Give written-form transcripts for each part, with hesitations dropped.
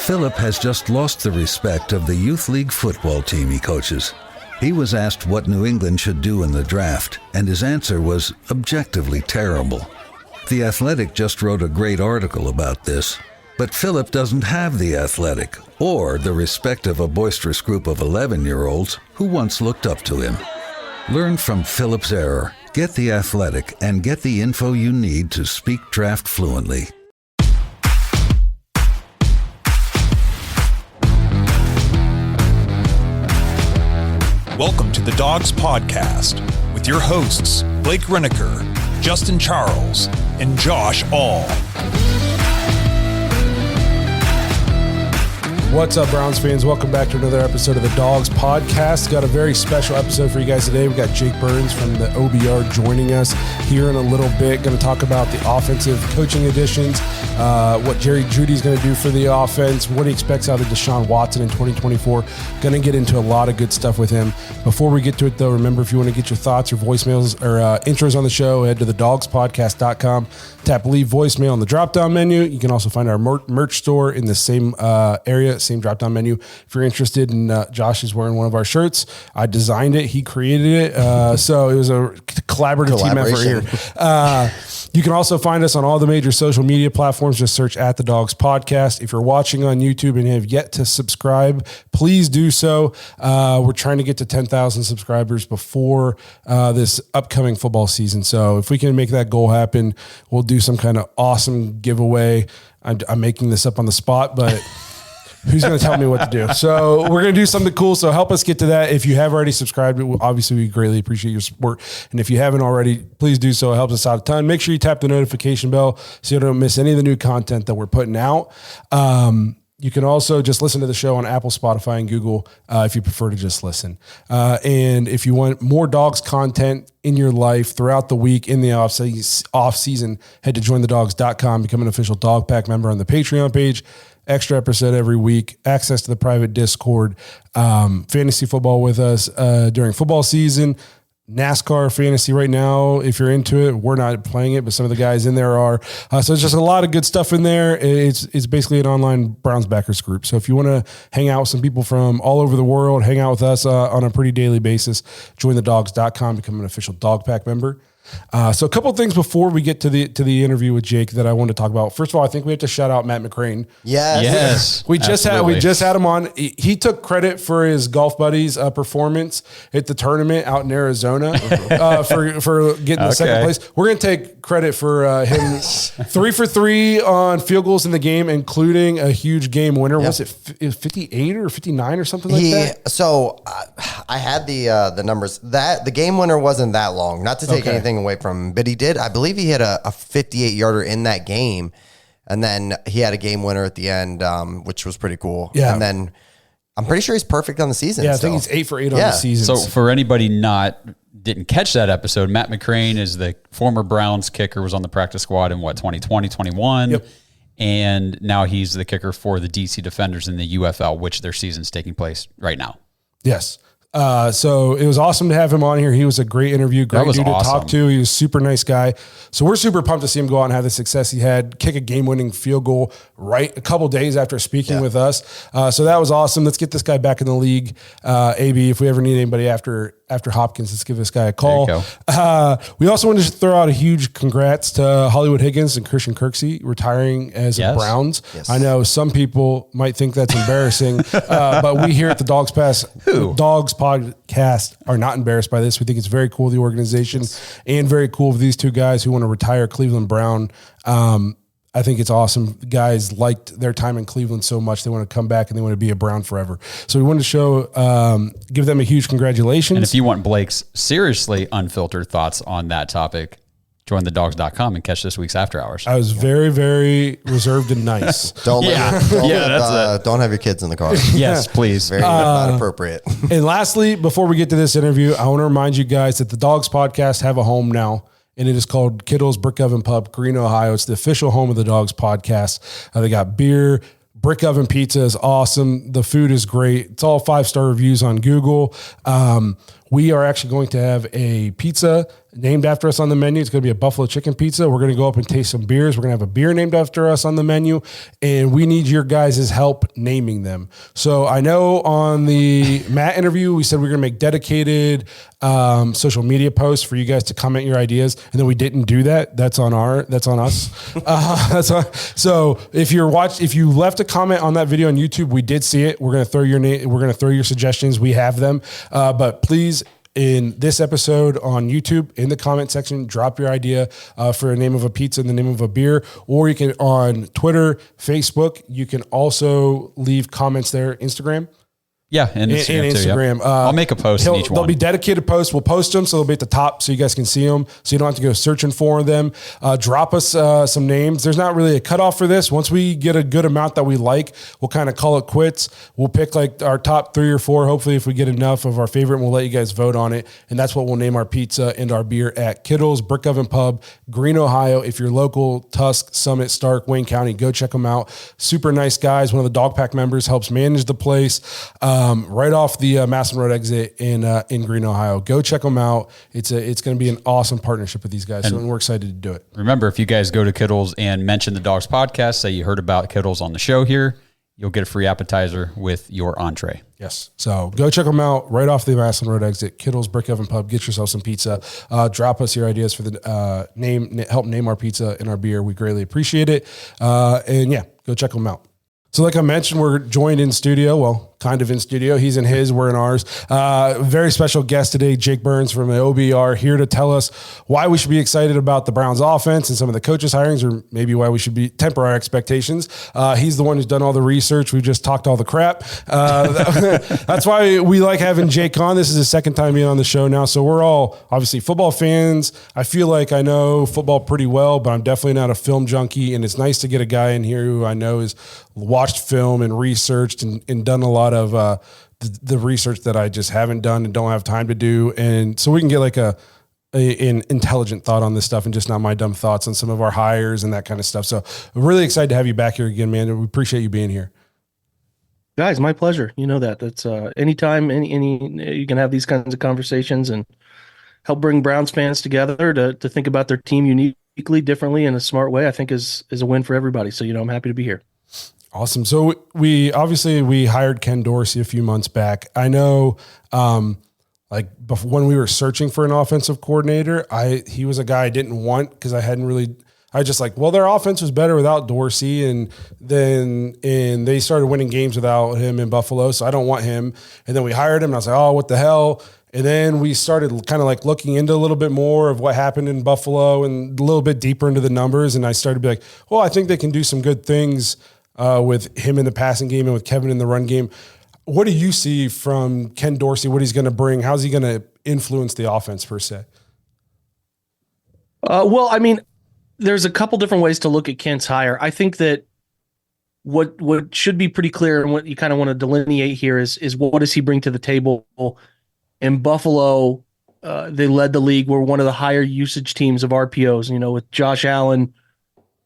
Philip has just lost the respect of the youth league football team he coaches. He was asked what New England should do in the draft, and his answer was objectively terrible. The Athletic just wrote a great article about this, but Philip doesn't have the Athletic or the respect of a boisterous group of 11-year-olds who once looked up to him. Learn from Philip's error, get the Athletic, and get the info you need to speak draft fluently. Welcome to the Dogs Podcast with your hosts, Blake Reneker, Justin Charles, and Josh All. What's up, Browns fans? Welcome back to another episode of the Dogs Podcast. Got a very special episode for you guys today. We got Jake Burns from the OBR joining us here in a little bit. Going to talk about the offensive coaching additions, what Jeudy is going to do for the offense, what he expects out of Deshaun Watson in 2024. Going to get into a lot of good stuff with him. Before we get to it, though, remember, if you want to get your thoughts or voicemails or intros on the show, head to thedogspodcast.com. Tap leave voicemail on the drop-down menu. You can also find our merch store in the same area, same drop-down menu. If you're interested in, Josh is wearing one of our shirts. I designed it. He created it. So it was a collaborative team effort here. You can also find us on all the major social media platforms. Just search at the Dogs Podcast. If you're watching on YouTube and have yet to subscribe, please do so. We're trying to get to 10,000 subscribers before this upcoming football season. So if we can make that goal happen, we'll do some kind of awesome giveaway. I'm making this up on the spot, but who's going to tell me what to do? So we're going to do something cool. So help us get to that. If you have already subscribed, obviously we greatly appreciate your support. And if you haven't already, please do so. It helps us out a ton. Make sure you tap the notification bell so you don't miss any of the new content that we're putting out. You can also just listen to the show on Apple, Spotify, and Google if you prefer to just listen. And if you want more Dogs content in your life throughout the week in the off season, head to jointhedogs.com, become an official Dog Pack member on the Patreon page. Extra episode every week, access to the private Discord, fantasy football with us during football season, NASCAR fantasy right now. If you're into it, we're not playing it, but some of the guys in there are. So it's just a lot of good stuff in there. It's basically an online Browns backers group. So if you want to hang out with some people from all over the world, hang out with us on a pretty daily basis, jointhedogs.com, become an official Dog Pack member. So a couple of things before we get to the interview with Jake that I want to talk about. First of all, I think we have to shout out Matt McCrane. Yes. We just had him on. He took credit for his golf buddies' performance at the tournament out in Arizona for getting the second place. We're going to take credit for him 3 for 3 on field goals in the game, including a huge game winner. Yep. Was it 58 or 59 or something like that? So I had the numbers. The game winner wasn't that long. Not to take anything away from him, but he did. I believe he had a 58-yarder in that game, and then he had a game winner at the end, which was pretty cool. Yeah, and then I'm pretty sure he's perfect on the season. Yeah, I think he's 8 for 8 on the season. So for anybody didn't catch that episode, Matt McCrane is the former Browns kicker, was on the practice squad in 2020, 21. Yep. And now he's the kicker for the DC Defenders in the UFL, which their season's taking place right now. Yes. So it was awesome to have him on here. He was a great interview, great dude to talk to. He was a super nice guy. So we're super pumped to see him go out and have the success he had, kick a game-winning field goal right a couple days after speaking with us. So that was awesome. Let's get this guy back in the league. AB, if we ever need anybody after Hopkins, let's give this guy a call. We also wanted to throw out a huge congrats to Hollywood Higgins and Christian Kirksey retiring as Browns. Yes. I know some people might think that's embarrassing, but we here at the Dogs Podcast are not embarrassed by this. We think it's very cool, the organization, and very cool of these two guys who want to retire Cleveland Brown. I think it's awesome. Guys liked their time in Cleveland so much, they want to come back and they want to be a Brown forever. So we wanted to give them a huge congratulations. And if you want Blake's seriously unfiltered thoughts on that topic, join thedogs.com and catch this week's After Hours. I was very, very reserved and nice. Don't have your kids in the car. Yes, please. Very not appropriate. And lastly, before we get to this interview, I want to remind you guys that the Dogs Podcast have a home now. And it is called Kittle's Brick Oven Pub, Greene, Ohio. It's the official home of the Dogs Podcast. They got beer. Brick Oven Pizza is awesome. The food is great. It's all 5-star reviews on Google. we are actually going to have a pizza named after us on the menu. It's going to be a buffalo chicken pizza. We're going to go up and taste some beers. We're going to have a beer named after us on the menu, and we need your guys' help naming them. So I know on the Matt interview, we said we we're going to make dedicated social media posts for you guys to comment your ideas, and then we didn't do that. That's on us. So if you left a comment on that video on YouTube, we did see it. We're going to throw your name. We're going to throw your suggestions. We have them, but please, in this episode on YouTube, in the comment section, drop your idea for a name of a pizza and the name of a beer, or you can on Twitter, Facebook. You can also leave comments there. Instagram. Yeah, and Instagram. Yeah. I'll make a post in each one. There'll be dedicated posts. We'll post them, so they'll be at the top so you guys can see them, so you don't have to go searching for them. Drop us some names. There's not really a cutoff for this. Once we get a good amount that we like, we'll kind of call it quits. We'll pick like our top 3 or 4. Hopefully, if we get enough of our favorite, we'll let you guys vote on it. And that's what we'll name our pizza and our beer at Kittle's Brick Oven Pub, Greene, Ohio. If you're local, Tusk, Summit, Stark, Wayne County, go check them out. Super nice guys. One of the Dog Pack members helps manage the place. Right off the Masson Road exit in Greene, Ohio. Go check them out. It's going to be an awesome partnership with these guys, and we're excited to do it. Remember, if you guys go to Kittle's and mention the Dogs Podcast, say you heard about Kittle's on the show here, you'll get a free appetizer with your entree. Yes. So go check them out right off the Masson Road exit, Kittle's Brick Oven Pub. Get yourself some pizza. Drop us your ideas for the help name our pizza and our beer. We greatly appreciate it. And yeah, go check them out. So like I mentioned, we're joined in studio. Well, kind of in studio. He's in his, we're in ours. Very special guest today, Jake Burns from the OBR, here to tell us why we should be excited about the Browns offense and some of the coaches' hirings, or maybe why we should be temper our expectations. He's the one who's done all the research. We just talked all the crap. That's why we like having Jake on. This is his second time being on the show now. So we're all obviously football fans. I feel like I know football pretty well, but I'm definitely not a film junkie. And it's nice to get a guy in here who I know has watched film and researched and done a lot of the research that I just haven't done and don't have time to do. And so we can get like an intelligent thought on this stuff and just not my dumb thoughts on some of our hires and that kind of stuff. So I'm really excited to have you back here again, man. We appreciate you being here. Guys, my pleasure. You know that. That's anytime you can have these kinds of conversations and help bring Browns fans together to think about their team uniquely, differently, in a smart way, I think is a win for everybody. So, I'm happy to be here. Awesome. So we hired Ken Dorsey a few months back. I know, when we were searching for an offensive coordinator, he was a guy I didn't want because I just their offense was better without Dorsey, and they started winning games without him in Buffalo, so I don't want him. And then we hired him, and I was like, oh, what the hell? And then we started kind of like looking into a little bit more of what happened in Buffalo and a little bit deeper into the numbers, and I started to be like, well, I think they can do some good things with him in the passing game and with Kevin in the run game. What do you see from Ken Dorsey? What he's going to bring? How's he going to influence the offense per se? There's a couple different ways to look at Ken's hire. I think that what should be pretty clear and what you kind of want to delineate here is what does he bring to the table? In Buffalo, they led the league. We're one of the higher usage teams of RPOs. With Josh Allen,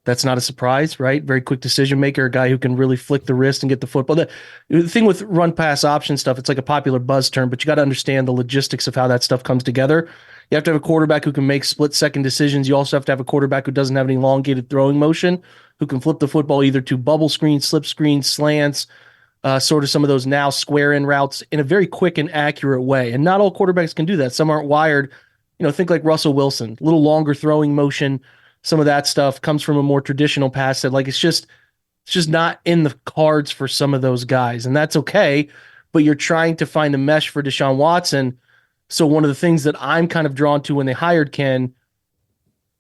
that's not a surprise, right? Very quick decision maker, a guy who can really flick the wrist and get the football. The thing with run pass option stuff, it's like a popular buzz term, but you got to understand the logistics of how that stuff comes together. You have to have a quarterback who can make split second decisions. You also have to have a quarterback who doesn't have an elongated throwing motion, who can flip the football either to bubble screens, slip screens, slants, sort of some of those now square in routes in a very quick and accurate way. And not all quarterbacks can do that. Some aren't wired. Think like Russell Wilson, a little longer throwing motion. Some of that stuff comes from a more traditional pass that it's just not in the cards for some of those guys. And that's okay, but you're trying to find a mesh for Deshaun Watson. So one of the things that I'm kind of drawn to when they hired Ken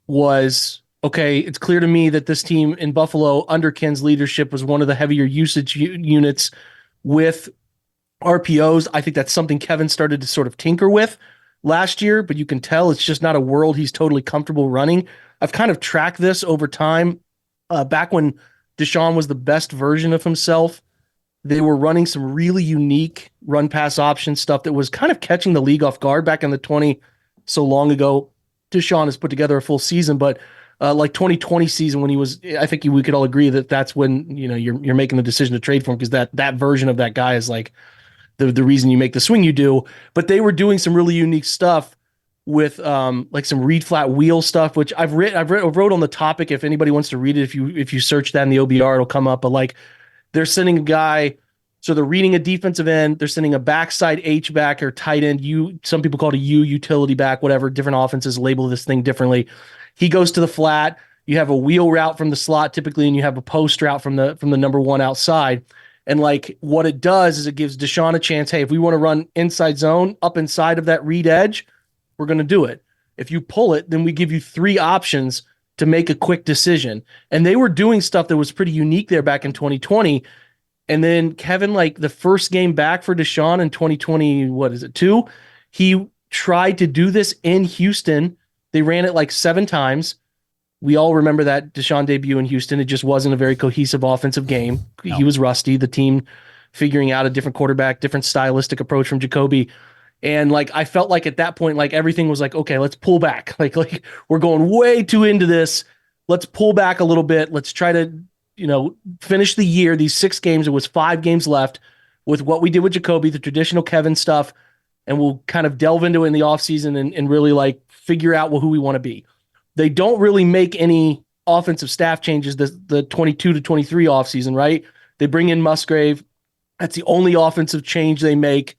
was, okay, it's clear to me that this team in Buffalo under Ken's leadership was one of the heavier usage units with RPOs. I think that's something Kevin started to sort of tinker with last year, but you can tell it's just not a world he's totally comfortable running. I've kind of tracked this over time. Back when Deshaun was the best version of himself, they were running some really unique run pass option stuff that was kind of catching the league off guard back in the 20 so long ago. Deshaun has put together a full season, but like 2020 season when he was, I think we could all agree that that's when, you're making the decision to trade for him, because that version of that guy is like the reason you make the swing you do. But they were doing some really unique stuff with like some read flat wheel stuff, which I wrote on the topic. If anybody wants to read it, if you search that in the OBR, it'll come up. But like they're sending a guy, so they're reading a defensive end, they're sending a backside H back or tight end, some people call it a U utility back, whatever, different offenses label this thing differently. He goes to the flat. You have a wheel route from the slot typically, and you have a post route from the number one outside. And like what it does is it gives Deshaun a chance. Hey, if we want to run inside zone up inside of that read edge, we're going to do it. If you pull it, then we give you 3 options to make a quick decision. And they were doing stuff that was pretty unique there back in 2020. And then Kevin, like the first game back for Deshaun in 2020, what is it, 2? He tried to do this in Houston. They ran it like 7 times. We all remember that Deshaun debut in Houston. It just wasn't a very cohesive offensive game. No. He was rusty. The team figuring out a different quarterback, different stylistic approach from Jacoby. And like I felt like at that point, like everything was like, okay, let's pull back. Like we're going way too into this. Let's pull back a little bit. Let's try to, finish the year. These 6 games, it was 5 games left with what we did with Jacoby, the traditional Kevin stuff, and we'll kind of delve into it in the offseason and really like figure out who we want to be. They don't really make any offensive staff changes the 22 to 23 offseason, right? They bring in Musgrave. That's the only offensive change they make.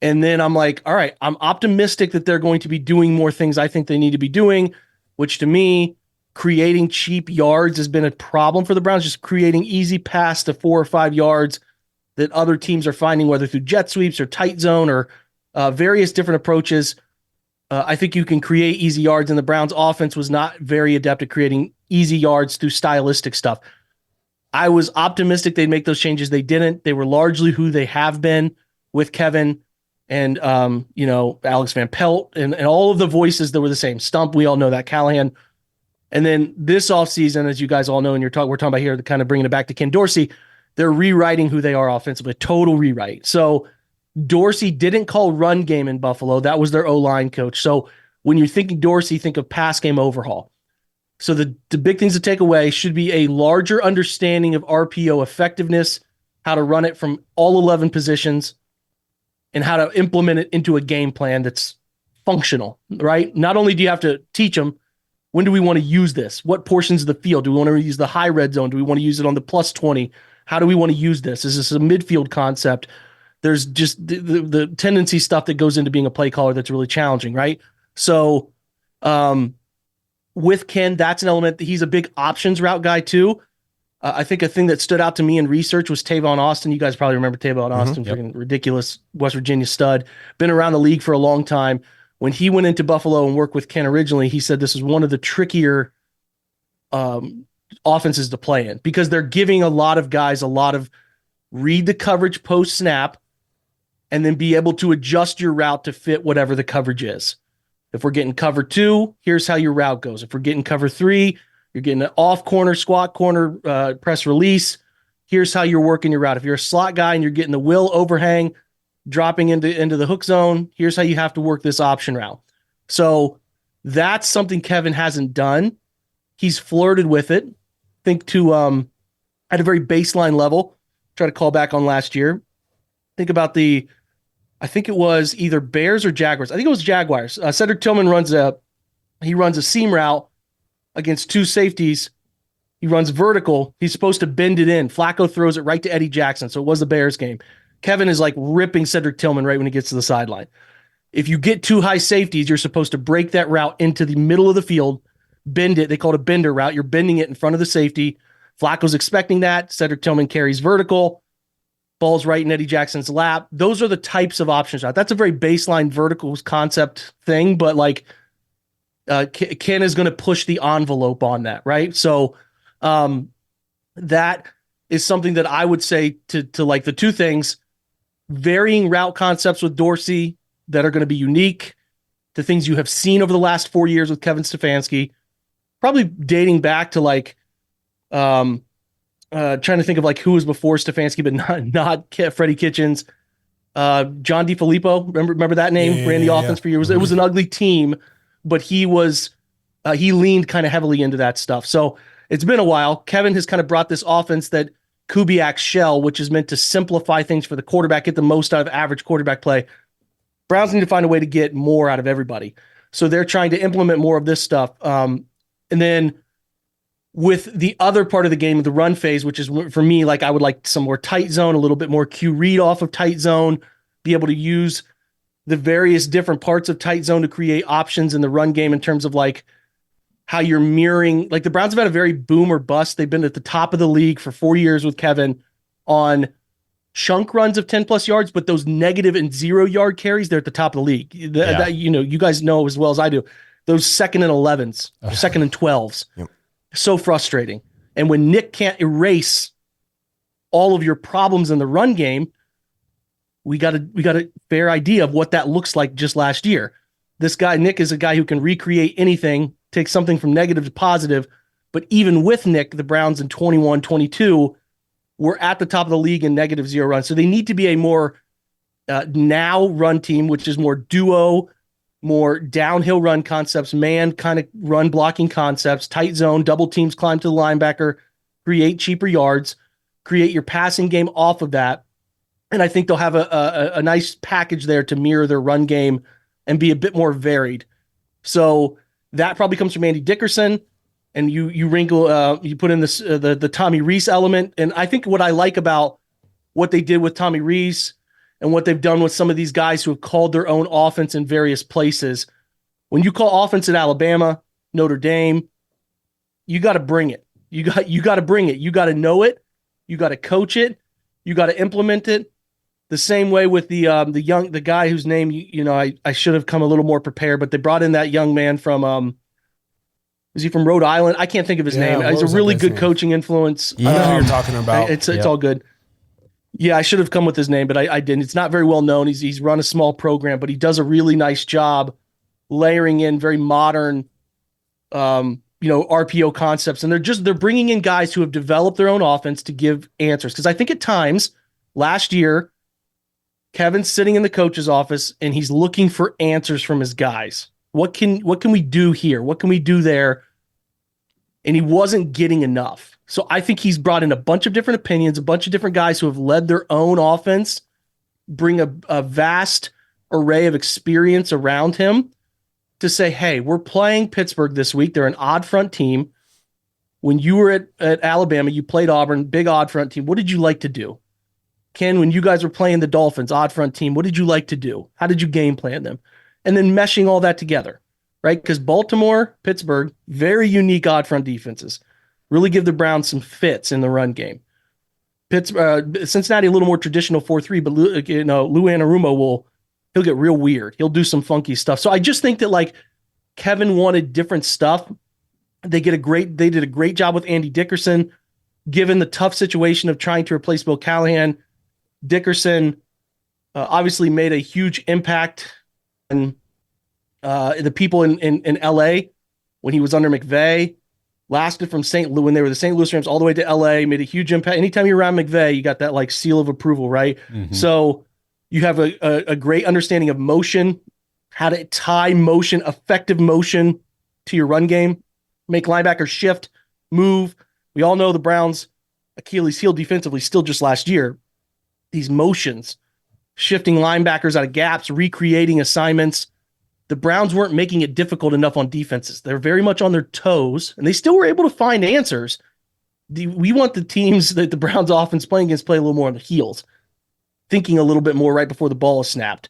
And then I'm like, all right, I'm optimistic that they're going to be doing more things I think they need to be doing, which to me, creating cheap yards has been a problem for the Browns, just creating easy pass to 4 or 5 yards that other teams are finding, whether through jet sweeps or tight zone or various different approaches. I think you can create easy yards, and the Browns offense was not very adept at creating easy yards through stylistic stuff. I was optimistic they'd make those changes. They didn't. They were largely who they have been with Kevin and, Alex Van Pelt and all of the voices that were the same. Stump, we all know that, Callahan. And then this offseason, as you guys all know, and we're talking about here, kind of bringing it back to Ken Dorsey, they're rewriting who they are offensively, a total rewrite. So Dorsey didn't call run game in Buffalo. That was their O-line coach. So when you're thinking Dorsey, think of pass game overhaul. So the big things to take away should be a larger understanding of RPO effectiveness, how to run it from all 11 positions, and how to implement it into a game plan that's functional, right? Not only do you have to teach them, when do we want to use this? What portions of the field? Do we want to use the high red zone? Do we want to use it on the plus 20? How do we want to use this? Is this a midfield concept? There's just the tendency stuff that goes into being a play caller that's really challenging, right? So with Ken, that's an element. He's a big options route guy too. I think a thing that stood out to me in research was Tavon Austin. You guys probably remember Tavon Austin, freaking ridiculous West Virginia stud. Been around the league for a long time. When he went into Buffalo and worked with Ken originally, he said this is one of the trickier offenses to play in because they're giving a lot of guys a lot of read the coverage post snap and then be able to adjust your route to fit whatever the coverage is. If we're getting cover 2, here's how your route goes. If we're getting cover 3, you're getting an off corner, squat corner, press release. Here's how you're working your route. If you're a slot guy and you're getting the will overhang, dropping into the hook zone, here's how you have to work this option route. So that's something Kevin hasn't done. He's flirted with it. Think to at a very baseline level, try to call back on last year. Think about I think it was either Bears or Jaguars. I think it was Jaguars. Cedric Tillman runs a seam route against 2 safeties. He runs vertical. He's supposed to bend it in. Flacco throws it right to Eddie Jackson. So it was the Bears game. Kevin is like ripping Cedric Tillman right when he gets to the sideline. If you get 2 high safeties, you're supposed to break that route into the middle of the field, bend it. They call it a bender route. You're bending it in front of the safety. Flacco's expecting that. Cedric Tillman carries vertical. Ball's right in Eddie Jackson's lap. Those are the types of options. That's a very baseline vertical concept thing, but like Ken is going to push the envelope on that, right? So that is something that I would say to like the 2 things, varying route concepts with Dorsey that are going to be unique to things you have seen over the last 4 years with Kevin Stefanski, probably dating back to like trying to think of like who was before Stefanski, but not Freddie Kitchens. John DeFilippo, remember that name? Ran the offense for years. It was an ugly team, but he leaned kind of heavily into that stuff. So it's been a while. Kevin has kind of brought this offense that Kubiak's shell, which is meant to simplify things for the quarterback, get the most out of average quarterback play. Browns need to find a way to get more out of everybody. So they're trying to implement more of this stuff. And then with the other part of the game, the run phase, which is for me, like I would like some more tight zone, a little bit more Q read off of tight zone, be able to use the various different parts of tight zone to create options in the run game in terms of like how you're mirroring. Like the Browns have had a very boom or bust. They've been at the top of the league for 4 years with Kevin on chunk runs of 10 plus yards, but those negative and 0 yard carries, they're at the top of the league. You guys know as well as I do, those 2nd and 11s, 2nd and 12s. Yep. So frustrating. And when Nick can't erase all of your problems in the run game, we got a fair idea of what that looks like just last year. This guy, Nick, is a guy who can recreate anything, take something from negative to positive. But even with Nick, the Browns in 21-22 were at the top of the league in negative 0 runs. So they need to be a more now run team, which is more duo, more downhill run concepts, man kind of run blocking concepts, tight zone, double teams, climb to the linebacker, create cheaper yards, create your passing game off of that. And I think they'll have a nice package there to mirror their run game and be a bit more varied. So that probably comes from Andy Dickerson, and you wrinkle, you put in this the Tommy Rees element. And I think what I like about what they did with Tommy Rees and what they've done with some of these guys who have called their own offense in various places. When you call offense at Alabama, Notre Dame, you got to bring it. You got to bring it. You got to know it. You got to coach it. You got to implement it. The same way with the guy whose name I should have come a little more prepared, but they brought in that young man from is he from Rhode Island? I can't think of his name. He's a really good coaching influence. I know who you're talking about. It's all good. Yeah, I should have come with his name, but I didn't. It's not very well known. He's run a small program, but he does a really nice job layering in very modern, RPO concepts. And they're bringing in guys who have developed their own offense to give answers. Because I think at times last year, Kevin's sitting in the coach's office and he's looking for answers from his guys. What can we do here? What can we do there? And he wasn't getting enough. So I think he's brought in a bunch of different opinions, a bunch of different guys who have led their own offense, bring a vast array of experience around him to say, hey, we're playing Pittsburgh this week. They're an odd front team. When you were at Alabama, you played Auburn, big odd front team. What did you like to do? Ken, when you guys were playing the Dolphins, odd front team, what did you like to do? How did you game plan them? And then meshing all that together, right? Because Baltimore, Pittsburgh, very unique odd front defenses. Really give the Browns some fits in the run game. Cincinnati, a little more traditional 4-3, but Lou Anarumo he'll get real weird. He'll do some funky stuff. So I just think that like Kevin wanted different stuff. They did a great job with Andy Dickerson, given the tough situation of trying to replace Bill Callahan. Dickerson obviously made a huge impact on the people in LA when he was under McVay. Lasted from St. Louis when they were the St. Louis Rams all the way to LA, made a huge impact. Anytime you're around McVay, you got that like seal of approval, right? Mm-hmm. So you have a great understanding of motion, how to tie motion, effective motion to your run game, make linebackers shift, move. We all know the Browns' Achilles heel defensively still just last year. These motions, shifting linebackers out of gaps, recreating assignments. The Browns weren't making it difficult enough on defenses. They're very much on their toes, and they still were able to find answers. We want the teams that the Browns offense playing against play a little more on the heels, thinking a little bit more right before the ball is snapped.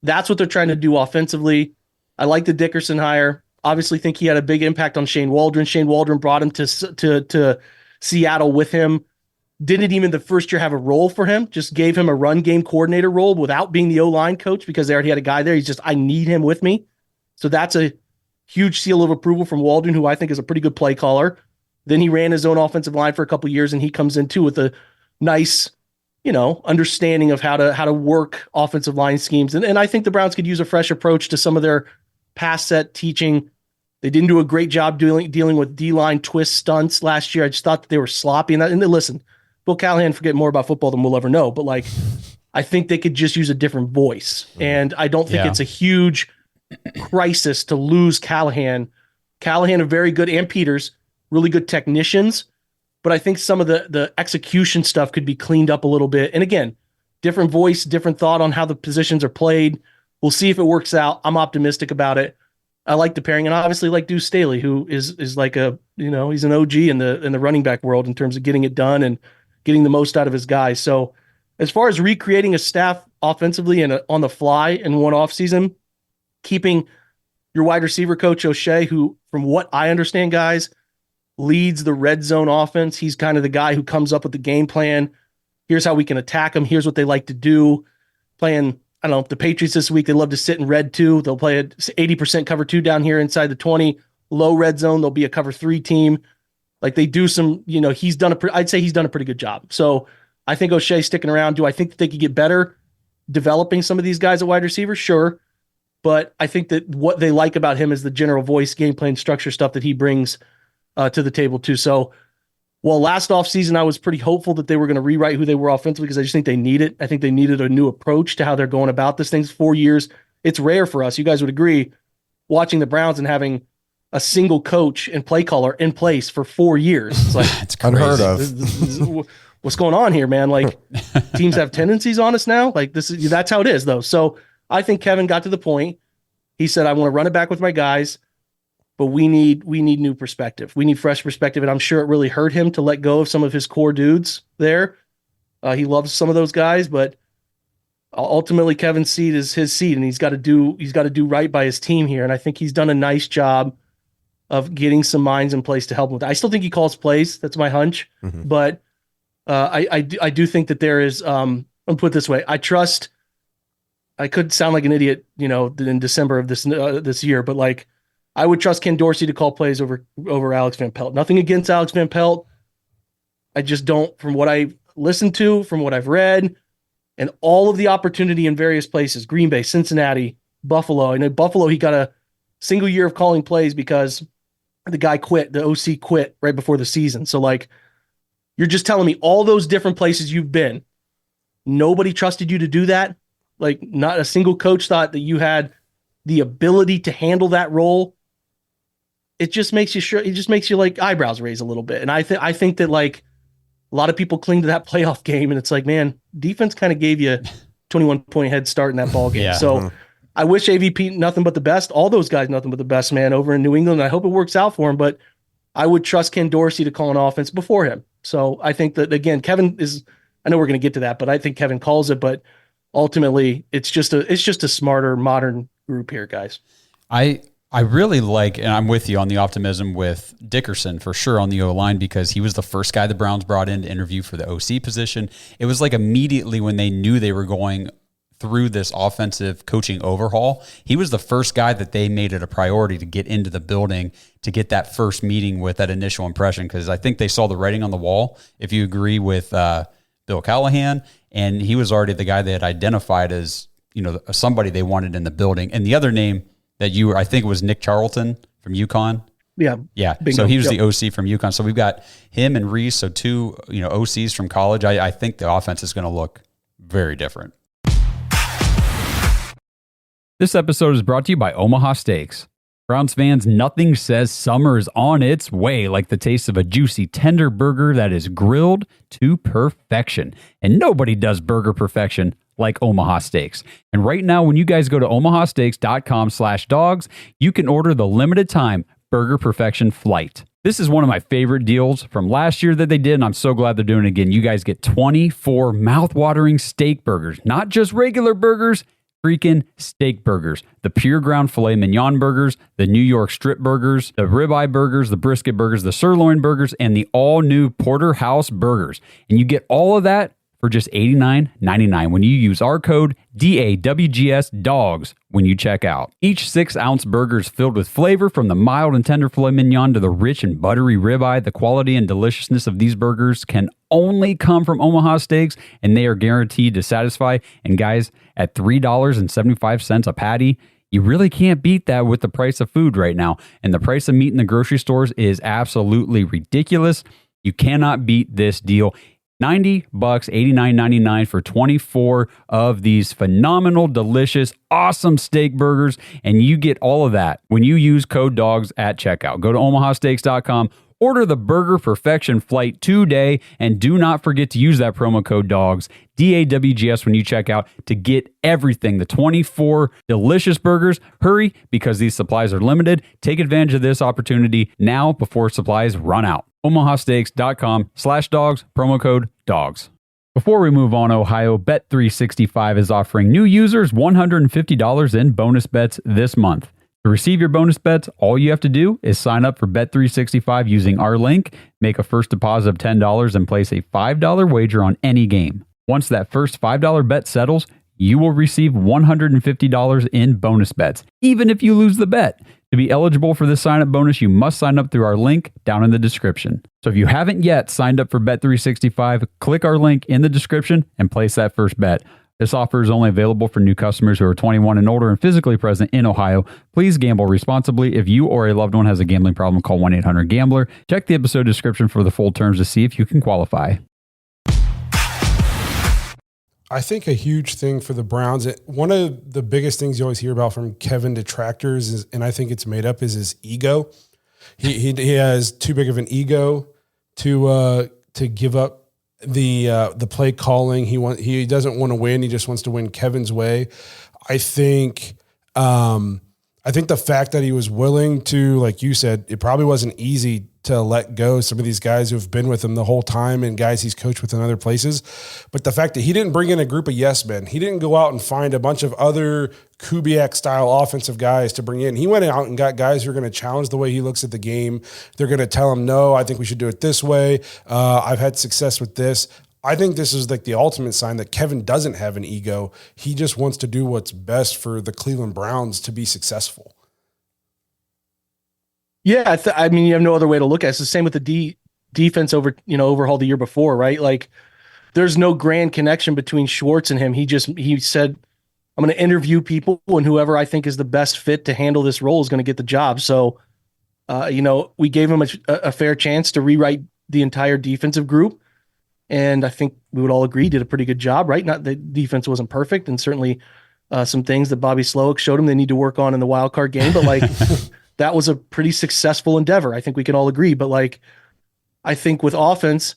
That's what they're trying to do offensively. I like the Dickerson hire. Obviously think he had a big impact on Shane Waldron. Shane Waldron brought him to Seattle with him. Didn't even the first year have a role for him, just gave him a run game coordinator role without being the O-line coach because they already had a guy there. He's just, I need him with me. So that's a huge seal of approval from Waldron, who I think is a pretty good play caller. Then he ran his own offensive line for a couple of years, and he comes in too with a nice, understanding of how to work offensive line schemes. And I think the Browns could use a fresh approach to some of their pass set teaching. They didn't do a great job dealing with D-line twist stunts last year. I just thought that they were sloppy. And listen, Bill Callahan forget more about football than we'll ever know, but like, I think they could just use a different voice. And I don't think it's a huge crisis to lose Callahan. Callahan are very good, and Peters, really good technicians. but I think some of the execution stuff could be cleaned up a little bit. And again, different voice, different thought on how the positions are played. We'll see if it works out. I'm optimistic about it. I like the pairing, and obviously like Deuce Staley, who is like he's an OG in the running back world in terms of getting it done and getting the most out of his guys. So as far as recreating a staff offensively and on the fly in one off season, keeping your wide receiver coach O'Shea, who from what I understand, guys, leads the red zone offense. He's kind of the guy who comes up with the game plan. Here's how we can attack them. Here's what they like to do. Playing, I don't know, the Patriots this week, they love to sit in red 2. They'll play a 80% cover 2 down here inside the 20. Low red zone, they'll be a cover 3 team. Like they do some, I'd say he's done a pretty good job. So I think O'Shea's sticking around. Do I think that they could get better developing some of these guys at wide receiver? Sure. But I think that what they like about him is the general voice, game plan, structure stuff that he brings to the table too. So while last offseason I was pretty hopeful that they were going to rewrite who they were offensively because I just think they need it. I think they needed a new approach to how they're going about this thing. 4 years. It's rare for us. You guys would agree, watching the Browns and having a single coach and play caller in place for 4 years. It's like it's unheard of. What's going on here, man? Like teams have tendencies on us now. Like that's how it is though. So I think Kevin got to the point. He said, I want to run it back with my guys, but we need new perspective. We need fresh perspective. And I'm sure it really hurt him to let go of some of his core dudes there. He loves some of those guys, but ultimately Kevin's seat is his seat, and he's got to do right by his team here. And I think he's done a nice job of getting some minds in place to help him with that. I still think he calls plays. That's my hunch. Mm-hmm. But I do think that there is, I'll put it this way. I could sound like an idiot, in December of this year, but like I would trust Ken Dorsey to call plays over Alex Van Pelt. Nothing against Alex Van Pelt. I just don't, from what I've listened to, from what I've read, and all of the opportunity in various places, Green Bay, Cincinnati, Buffalo. I know Buffalo, he got a single year of calling plays because the guy quit, the OC quit right before the season. So like, you're just telling me all those different places you've been, nobody trusted you to do that? Like not a single coach thought that you had the ability to handle that role. It just makes you like eyebrows raise a little bit. And I think that like a lot of people cling to that playoff game, and it's like, man, defense kind of gave you 21-point head start in that ball game. Yeah. So I wish AVP nothing but the best. All those guys nothing but the best, man, over in New England. I hope it works out for him, but I would trust Ken Dorsey to call an offense before him. So I think that, again, Kevin is, I know we're going to get to that, but I think Kevin calls it, but ultimately it's just a smarter, modern group here, guys. I really like, and I'm with you on the optimism with Dickerson for sure on the O-line, because he was the first guy the Browns brought in to interview for the OC position. It was like immediately when they knew they were going through this offensive coaching overhaul, he was the first guy that they made it a priority to get into the building to get that first meeting with that initial impression, because I think they saw the writing on the wall, if you agree with Bill Callahan, and he was already the guy they had identified as, somebody they wanted in the building. And the other name that I think it was Nick Charlton from UConn. Yeah. Bingo. So he was the OC from UConn. So we've got him and Reese, so two, OCs from college. I think the offense is going to look very different. This episode is brought to you by Omaha Steaks. Browns fans, nothing says summer is on its way like the taste of a juicy, tender burger that is grilled to perfection. And nobody does burger perfection like Omaha Steaks. And right now, when you guys go to omahasteaks.com/dogs, you can order the limited time Burger Perfection Flight. This is one of my favorite deals from last year that they did, and I'm so glad they're doing it again. You guys get 24 mouth-watering steak burgers, not just regular burgers, freaking steak burgers, the pure ground filet mignon burgers, the New York strip burgers, the ribeye burgers, the brisket burgers, the sirloin burgers, and the all-new porterhouse burgers. And you get all of that for just $89.99 when you use our code DAWGS when you check out. Each 6-ounce burger is filled with flavor, from the mild and tender filet mignon to the rich and buttery ribeye. The quality and deliciousness of these burgers can only come from Omaha Steaks, and they are guaranteed to satisfy. And guys, at $3.75 a patty, you really can't beat that with the price of food right now. And the price of meat in the grocery stores is absolutely ridiculous. You cannot beat this deal. $90, $89.99 for 24 of these phenomenal, delicious, awesome steak burgers. And you get all of that when you use code DOGS at checkout. Go to omahasteaks.com Order the Burger Perfection Flight today, and do not forget to use that promo code DAWGS, DAWGS, when you check out to get everything, the 24 delicious burgers. Hurry, because these supplies are limited. Take advantage of this opportunity now before supplies run out. omahasteaks.com/dogs, promo code DAWGS. Before we move on, Ohio, Bet365 is offering new users $150 in bonus bets this month. To receive your bonus bets, all you have to do is sign up for Bet365 using our link, make a first deposit of $10, and place a $5 wager on any game. Once that first $5 bet settles, you will receive $150 in bonus bets, even if you lose the bet. To be eligible for this sign-up bonus, you must sign up through our link down in the description. So if you haven't yet signed up for Bet365, click our link in the description and place that first bet. This offer is only available for new customers who are 21 and older and physically present in Ohio. Please gamble responsibly. If you or a loved one has a gambling problem, call 1-800-GAMBLER. Check the episode description for the full terms to see if you can qualify. I think a huge thing for the Browns, one of the biggest things you always hear about from Kevin detractors is, and I think it's made up, is his ego. He has too big of an ego to give up the play calling. He doesn't want to win. He just wants to win Kevin's way. I think the fact that he was willing to, like you said, it probably wasn't easy to let go some of these guys who have been with him the whole time and guys he's coached with in other places. But the fact that he didn't bring in a group of yes men, he didn't go out and find a bunch of other Kubiak style offensive guys to bring in. He went out and got guys who are going to challenge the way he looks at the game. They're going to tell him, no, I think we should do it this way. I've had success with this. I think this is like the ultimate sign that Kevin doesn't have an ego. He just wants to do what's best for the Cleveland Browns to be successful. Yeah, I mean, you have no other way to look at it. It's the same with the defense overhaul the year before, right? Like, there's no grand connection between Schwartz and him. He said, I'm going to interview people, and whoever I think is the best fit to handle this role is going to get the job. So, we gave him a fair chance to rewrite the entire defensive group, and I think we would all agree he did a pretty good job, right? Not the defense wasn't perfect, and certainly some things that Bobby Slowick showed him they need to work on in the wild card game, but like. That was a pretty successful endeavor. I think we can all agree. But like, I think with offense,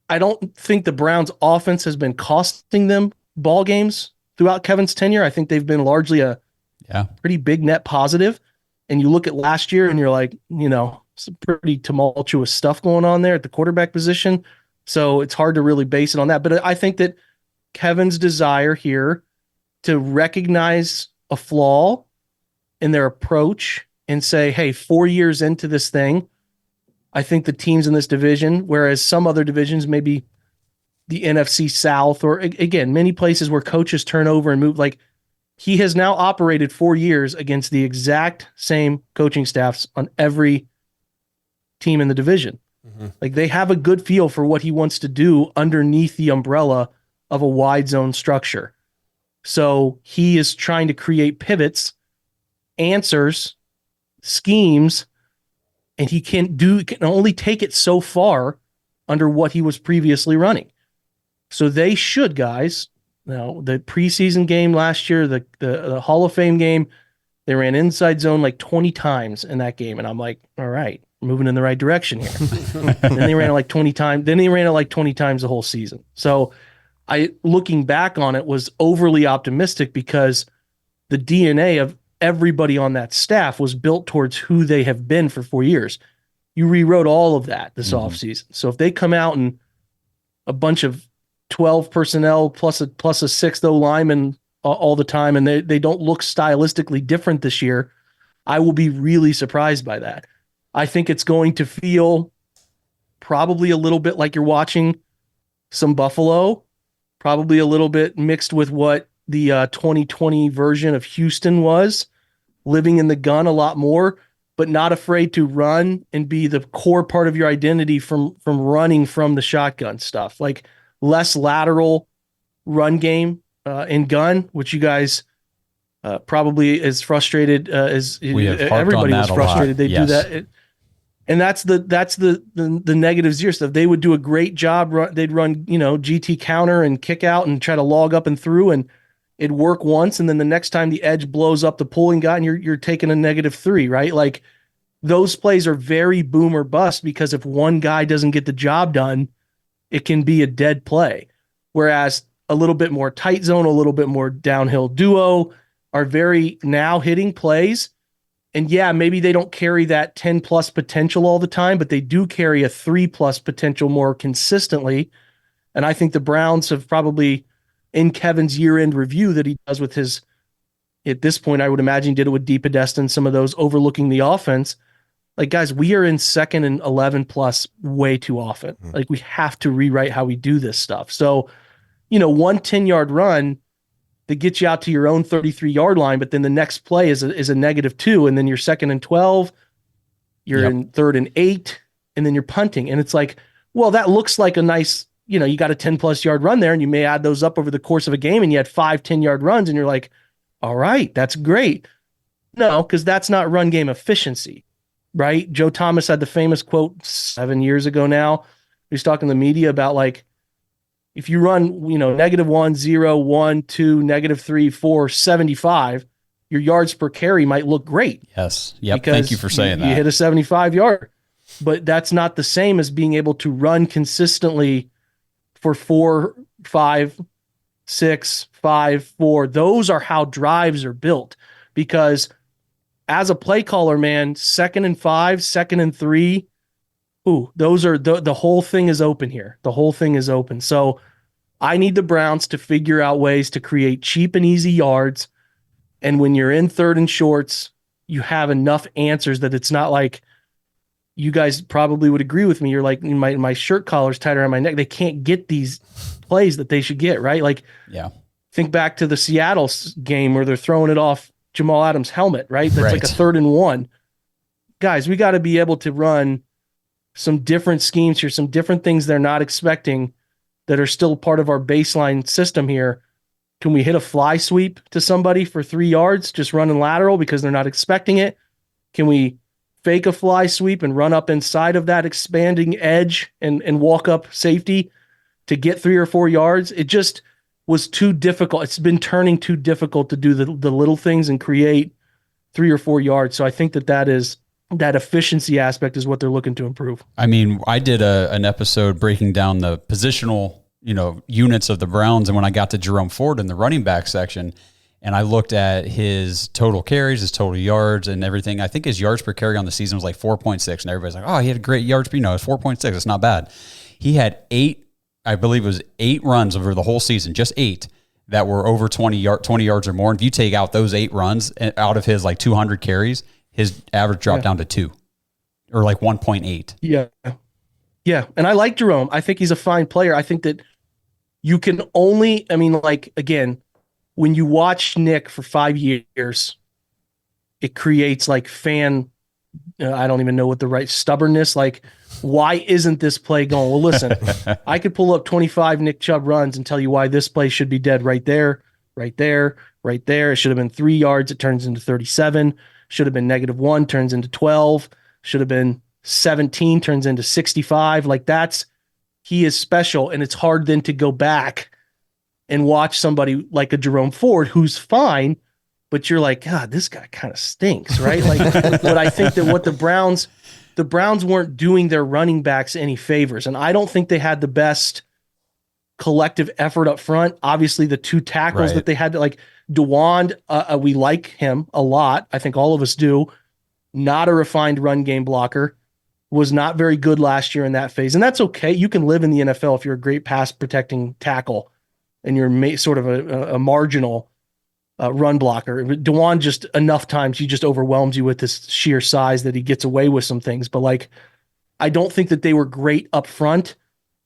I don't think the Browns' offense has been costing them ball games throughout Kevin's tenure. I think they've been largely a pretty big net positive. And you look at last year and you're like, some pretty tumultuous stuff going on there at the quarterback position. So it's hard to really base it on that. But I think that Kevin's desire here to recognize a flaw in their approach and say, hey, 4 years into this thing, I think the teams in this division, whereas some other divisions, maybe the NFC South, or again, many places where coaches turn over and move, like he has now operated 4 years against the exact same coaching staffs on every team in the division. Mm-hmm. Like they have a good feel for what he wants to do underneath the umbrella of a wide zone structure. So he is trying to create pivots, answers, schemes, and he can only take it so far under what he was previously running. So they should, guys. Now, the preseason game last year, the Hall of Fame game, they ran inside zone like 20 times in that game, and I'm like, all right, moving in the right direction here. Then they ran it like 20 times. Then they ran it like 20 times the whole season. So looking back on it, was overly optimistic because the DNA of everybody on that staff was built towards who they have been for 4 years. You rewrote all of that this offseason. So if they come out and a bunch of 12 personnel plus a sixth O lineman all the time, and they don't look stylistically different this year, I will be really surprised by that. I think it's going to feel probably a little bit like you're watching some Buffalo, probably a little bit mixed with what the 2020 version of Houston was, living in the gun a lot more, but not afraid to run and be the core part of your identity from running from the shotgun stuff. Like less lateral run game in gun, which you guys probably as frustrated as everybody was frustrated. They do that. And that's the negative zero stuff. They would do a great job. They'd run, GT counter and kick out and try to log up and through, and it'd work once. And then the next time the edge blows up the pulling guy and you're taking a -3, right? Like those plays are very boom or bust, because if one guy doesn't get the job done, it can be a dead play. Whereas a little bit more tight zone, a little bit more downhill duo are very now hitting plays. And yeah, maybe they don't carry that 10 plus potential all the time, but they do carry a 3 plus potential more consistently. And I think the Browns have probably, in Kevin's year-end review that he does with his, at this point, I would imagine did it with Deep Podesta and some of those overlooking the offense. Like, guys, we are in 2nd and 11 plus way too often. Like, we have to rewrite how we do this stuff. So, one 10-yard run that gets you out to your own 33-yard line, but then the next play is a -2, and then you're 2nd and 12, you're in 3rd and 8, and then you're punting. And it's like, well, that looks like a nice, you got a 10-plus yard run there, and you may add those up over the course of a game, and you had 5 10-yard runs, and you're like, all right, that's great. No, because that's not run game efficiency. Right? Joe Thomas had the famous quote 7 years ago now. He was talking to the media about, like, if you run, -1, 0, 1, 2, -3, 4, 75, your yards per carry might look great. Yes. Yep. Thank you for saying that. You hit a 75-yard, but that's not the same as being able to run consistently for 4, 5, 6, 5, 4. Those are how drives are built, because as a play caller, man, 2nd and 5, 2nd and 3, those are the whole thing is open here. The whole thing is open. So I need the Browns to figure out ways to create cheap and easy yards. And when you're in 3rd and shorts, you have enough answers that it's not like, you guys probably would agree with me. You're like, my shirt collar's tight around my neck. They can't get these plays that they should get, right? Like, yeah. Think back to the Seattle game where they're throwing it off Jamal Adams' helmet, right? That's like a 3rd and 1. Guys, we got to be able to run some different schemes here, some different things they're not expecting that are still part of our baseline system here. Can we hit a fly sweep to somebody for 3 yards, just running lateral because they're not expecting it? Can we fake a fly sweep and run up inside of that expanding edge and walk up safety to get 3 or 4 yards? It just was too difficult. It's been turning too difficult to do the little things and create 3 or 4 yards. So I think that efficiency aspect is what they're looking to improve. I mean, I did an episode breaking down the positional, units of the Browns. And when I got to Jerome Ford in the running back section, and I looked at his total carries, his total yards and everything, I think his yards per carry on the season was like 4.6. And everybody's like, oh, he had great yards, but it's 4.6. It's not bad. He had 8 runs over the whole season, just 8 that were over 20 yards or more. And if you take out those 8 runs out of his like 200 carries, his average dropped down to 2 or like 1.8. Yeah. Yeah. And I like Jerome. I think he's a fine player. I think that you can only, again, when you watch Nick for 5 years, it creates like I don't even know what the right stubbornness, like, why isn't this play going? Well, listen, I could pull up 25 Nick Chubb runs and tell you why this play should be dead right there, right there, right there. It should have been 3 yards. It turns into 37. Should have been -1, turns into 12. Should have been 17, turns into 65. Like, he is special. And it's hard then to go back and watch somebody like a Jerome Ford, who's fine, but you're like, God, this guy kind of stinks, right? Like, but I think that what the Browns weren't doing their running backs any favors. And I don't think they had the best collective effort up front. Obviously, the 2 tackles that they had to, like, DeWand, we like him a lot. I think all of us do. Not a refined run game blocker. Was not very good last year in that phase. And that's okay. You can live in the NFL if you're a great pass protecting tackle and you're sort of a marginal run blocker. DeWand, just enough times he just overwhelms you with this sheer size that he gets away with some things. But, like, I don't think that they were great up front.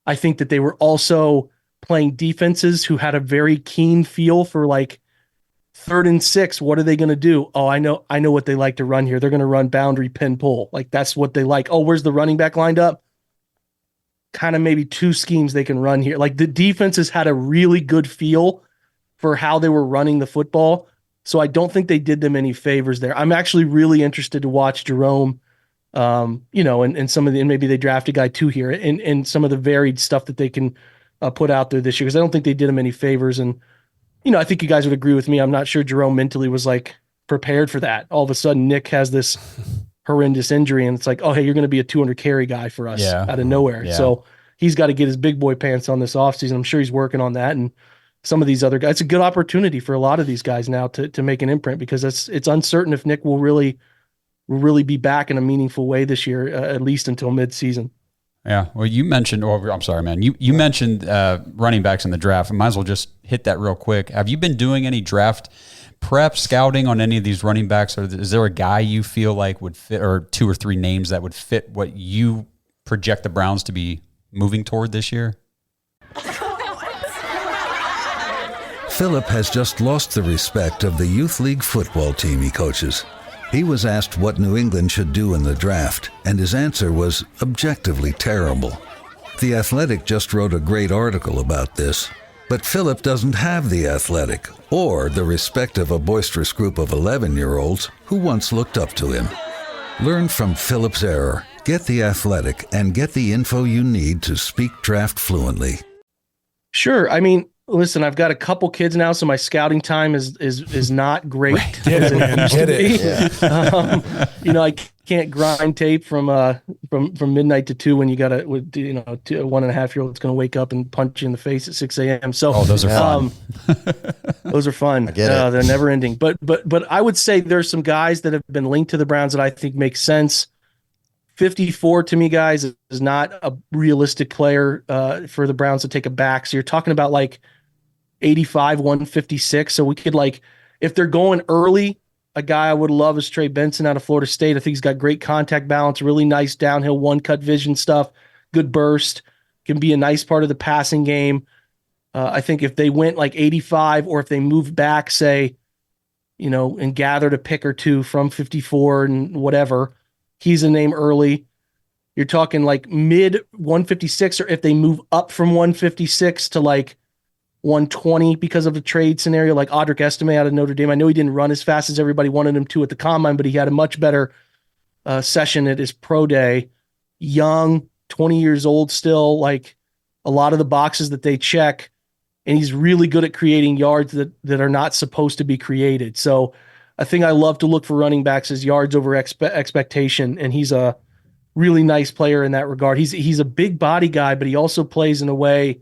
I think that they were also playing defenses who had a very keen feel for, like, 3rd and 6. What are they going to do? Oh, I know what they like to run here. They're going to run boundary pin pull. Like, that's what they like. Oh, where's the running back lined up? Kind of maybe 2 schemes they can run here. Like, the defenses had a really good feel for how they were running the football. So I don't think they did them any favors there. I'm actually really interested to watch Jerome, and some of the, and maybe they draft a guy too here, and some of the varied stuff that they can put out there this year, because I don't think they did him any favors. And, I think you guys would agree with me. I'm not sure Jerome mentally was, like, prepared for that. All of a sudden, Nick has this horrendous injury, and it's like, oh, hey, you're going to be a 200 carry guy for us out of nowhere. Yeah. So he's got to get his big boy pants on this offseason. I'm sure he's working on that. And some of these other guys, it's a good opportunity for a lot of these guys now to make an imprint, because it's uncertain if Nick will really be back in a meaningful way this year, at least until midseason. Yeah. Well, you mentioned, I'm sorry, man. You mentioned running backs in the draft. I might as well just hit that real quick. Have you been doing any draft prep scouting on any of these running backs? Or is there a guy you feel like would fit, or 2 or 3 names that would fit what you project the Browns to be moving toward this year? Philip has just lost the respect of the youth league football team he coaches. He was asked what New England should do in the draft, and his answer was objectively terrible. The Athletic just wrote a great article about this, but Philip doesn't have the Athletic or the respect of a boisterous group of 11-year-olds who once looked up to him. Learn from Philip's error, get the Athletic, and get the info you need to speak draft fluently. Sure. I mean, listen, I've got a couple kids now, so my scouting time is not great. Get it, man. Get it. Yeah. I can't grind tape from midnight to 2 when you got a 1.5-year-old that's going to wake up and punch you in the face at 6 a.m. So those are fun. Those are fun. I get it. They're never ending. But I would say there's some guys that have been linked to the Browns that I think make sense. 54 to me, guys, is not a realistic player for the Browns to take a back. So you're talking about like 85, 156. So we could, like, if they're going early, a guy I would love is Trey Benson out of Florida State. I think he's got great contact balance, really nice downhill one-cut vision stuff, good burst, can be a nice part of the passing game. I think if they went like 85, or if they moved back, say, and gathered a pick or two from 54 and whatever, he's a name early. You're talking like mid 156, or if they move up from 156 to like 120 because of a trade scenario, like Audric Estime out of Notre Dame. I know he didn't run as fast as everybody wanted him to at the combine, but he had a much better session at his pro day. Young, 20 years old still, like a lot of the boxes that they check, and he's really good at creating yards that are not supposed to be created. So I think I love to look for running backs as yards over expectation, and he's a really nice player in that regard. He's a big body guy, but he also plays in a way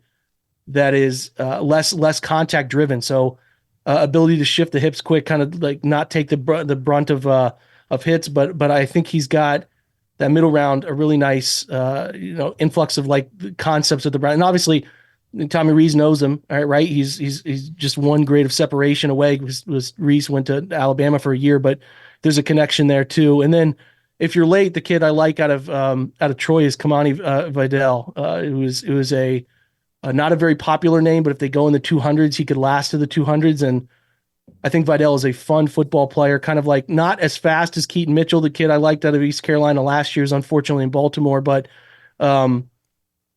that is less contact driven. So ability to shift the hips quick, kind of like not take the brunt of hits. But I think he's got that middle round, a really nice influx of like the concepts of the Browns. And obviously Tommy Rees knows him, right? He's just one grade of separation away. Rees went to Alabama for a year, but there's a connection there too. And then if you're late, the kid I like out of Troy is Kamani Vidal. It was a not a very popular name, but if they go in the 200s, he could last to the 200s. And I think Vidal is a fun football player, kind of like not as fast as Keaton Mitchell, the kid I liked out of East Carolina last year, is unfortunately in Baltimore, but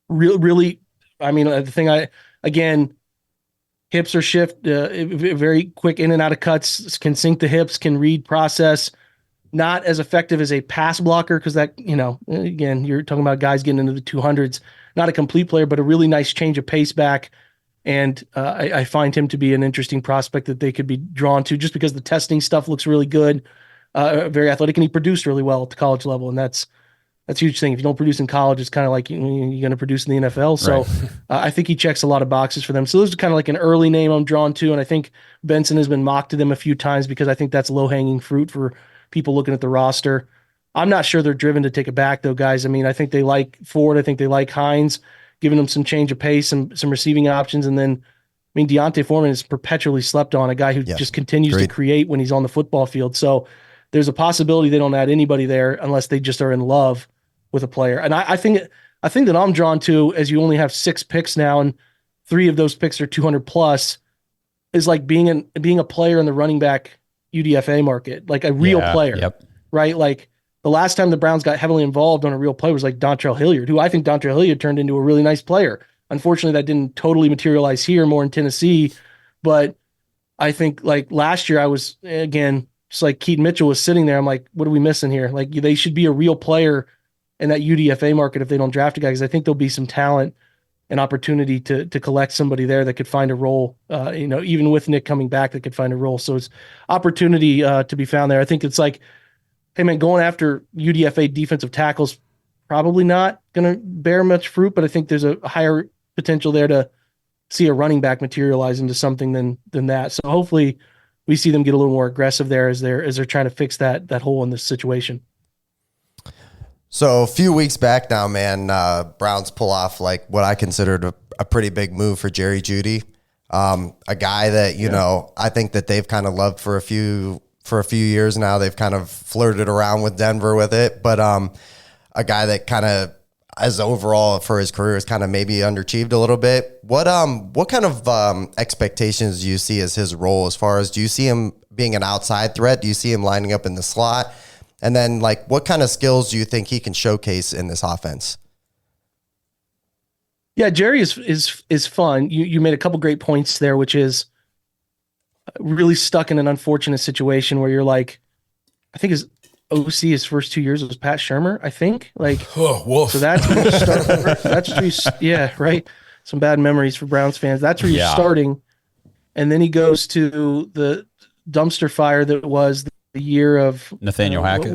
really, I mean, the thing hips are shift, very quick in and out of cuts, can sink the hips, can read process. Not as effective as a pass blocker, because that, again, you're talking about guys getting into the 200s. Not a complete player, but a really nice change of pace back. And I find him to be an interesting prospect that they could be drawn to, just because the testing stuff looks really good, very athletic, and he produced really well at the college level. And that's a huge thing. If you don't produce in college, it's kind of like you're going to produce in the NFL. So right. I think he checks a lot of boxes for them. So those are kind of like an early name I'm drawn to. And I think Benson has been mocked to them a few times, because I think that's low-hanging fruit for people looking at the roster. I'm not sure they're driven to take it back, though, guys. I mean, I think they like Ford. I think they like Hines, giving them some change of pace, some receiving options. And then, I mean, Deontay Foreman is perpetually slept on, a guy who just continues to create when he's on the football field. So there's a possibility they don't add anybody there unless they just are in love with a player. And I think that I'm drawn to, as you only have 6 picks now, and 3 of those picks are 200 plus, is like being a player in the running back UDFA market, like a real player, right? Like the last time the Browns got heavily involved on a real player was like Dontrell Hilliard, who I think Dontrell Hilliard turned into a really nice player. Unfortunately, that didn't totally materialize here, more in Tennessee. But I think like last year I was, again, just like Keaton Mitchell was sitting there. I'm like, what are we missing here? Like they should be a real player in that UDFA market if they don't draft a guy, because I think there'll be some talent and opportunity to collect somebody there that could find a role, even with Nick coming back, that could find a role. So it's opportunity to be found there. I think it's like hey man, going after UDFA defensive tackles probably not going to bear much fruit, but I think there's a higher potential there to see a running back materialize into something than that. So hopefully we see them get a little more aggressive there as they're trying to fix that hole in this situation. So a few weeks back now, man, Browns pull off like what I considered a pretty big move for Jerry Jeudy, a guy that you know I think that they've kind of loved for a few years now. They've kind of flirted around with Denver with it, but a guy that kind of, as overall for his career, is kind of maybe underachieved a little bit. What kind of expectations do you see as his role? As far as, do you see him being an outside threat? Do you see him lining up in the slot? And then, like, what kind of skills do you think he can showcase in this offense? Yeah, Jerry is fun. You made a couple great points there, which is really stuck in an unfortunate situation where you're like, I think his OC his first 2 years was Pat Shurmur, I think. Like, so that's where right. Some bad memories for Browns fans. That's where you're starting, and then he goes to the dumpster fire that was the year of Nathaniel Hackett.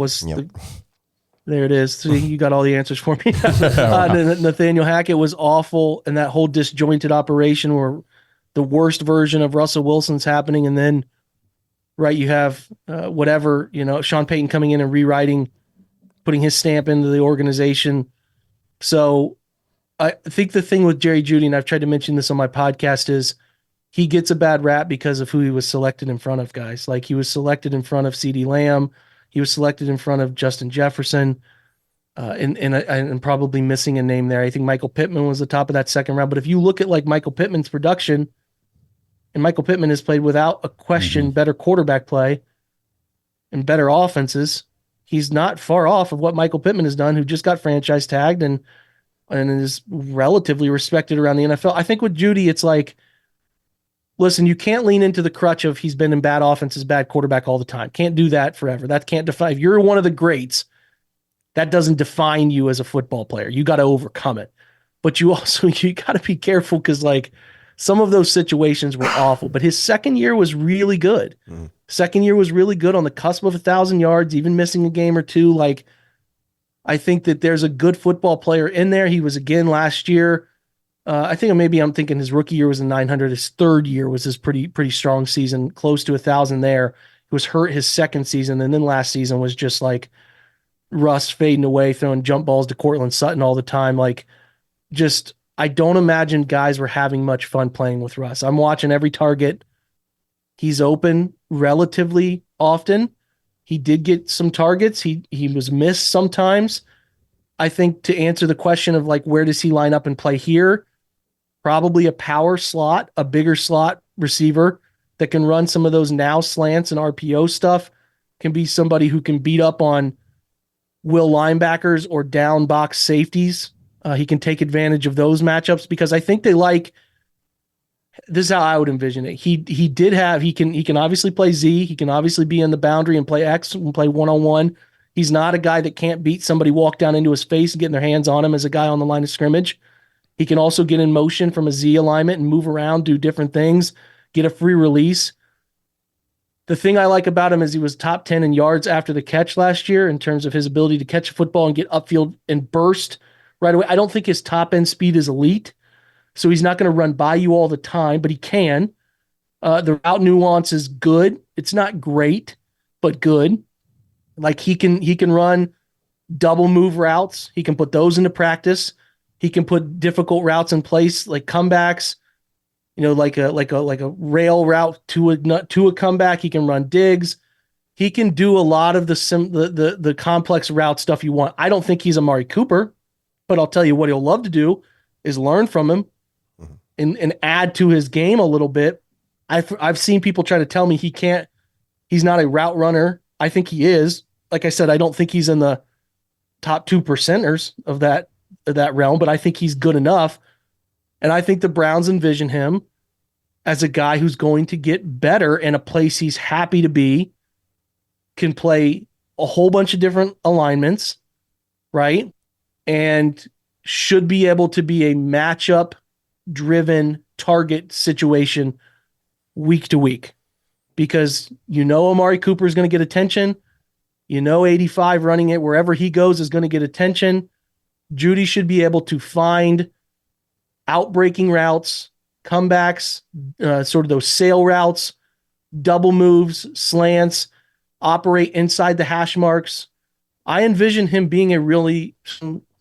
There it is. So you got all the answers for me. Nathaniel Hackett was awful, and that whole disjointed operation where the worst version of Russell Wilson's happening, and then right, you have Sean Payton coming in and rewriting, putting his stamp into the organization. So I think the thing with Jerry Jeudy, and I've tried to mention this on my podcast, is he gets a bad rap because of who he was selected in front of, guys. Like, he was selected in front of CeeDee Lamb. He was selected in front of Justin Jefferson, and probably missing a name there. I think Michael Pittman was the top of that second round. But if you look at like Michael Pittman's production, and Michael Pittman has played without a question better quarterback play and better offenses, he's not far off of what Michael Pittman has done, who just got franchise tagged and is relatively respected around the NFL. I think with Jeudy, it's like, listen, you can't lean into the crutch of he's been in bad offenses, bad quarterback all the time. Can't do that forever. That can't define. If you're one of the greats, that doesn't define you as a football player. You got to overcome it. But you got to be careful, because like some of those situations were awful. But his second year was really good. Second year was really good, on the cusp of 1,000 yards, even missing a game or two. Like, I think that there's a good football player in there. He was again last year. I think I'm thinking his rookie year was a 900. His third year was his pretty strong season, close to 1,000 there. He was hurt his second season, and then last season was just like Russ fading away, throwing jump balls to Cortland Sutton all the time. Like, just, I don't imagine guys were having much fun playing with Russ. I'm watching every target. He's open relatively often. He did get some targets. He was missed sometimes. I think to answer the question of like, where does he line up and play here? Probably a power slot, a bigger slot receiver that can run some of those now slants and RPO stuff, can be somebody who can beat up on will linebackers or down box safeties. He can take advantage of those matchups, because I think they like, this is how I would envision it. He can obviously play Z. He can obviously be in the boundary and play X and play one-on-one. He's not a guy that can't beat somebody, walk down into his face and getting their hands on him as a guy on the line of scrimmage. He can also get in motion from a Z alignment and move around, do different things, get a free release. The thing I like about him is he was top 10 in yards after the catch last year in terms of his ability to catch a football and get upfield and burst right away. I don't think his top end speed is elite, so he's not going to run by you all the time, but he can. The route nuance is good. It's not great, but good. Like, he can run double move routes. He can put those into practice. He can put difficult routes in place, like comebacks, like a rail route to a comeback. He can run digs. He can do a lot of the complex route stuff you want. I don't think he's Amari Cooper, but I'll tell you what he'll love to do is learn from him and add to his game a little bit. I've seen people try to tell me he's not a route runner. I think he is. Like I said, I don't think he's in the top 2%ers of that realm, but I think he's good enough. And I think the Browns envision him as a guy who's going to get better in a place he's happy to be, can play a whole bunch of different alignments, right? And should be able to be a matchup driven target situation week to week, because Amari Cooper is going to get attention. 85 running it wherever he goes is going to get attention. Jeudy should be able to find outbreaking routes, comebacks, sort of those sail routes, double moves, slants, operate inside the hash marks. I envision him being a really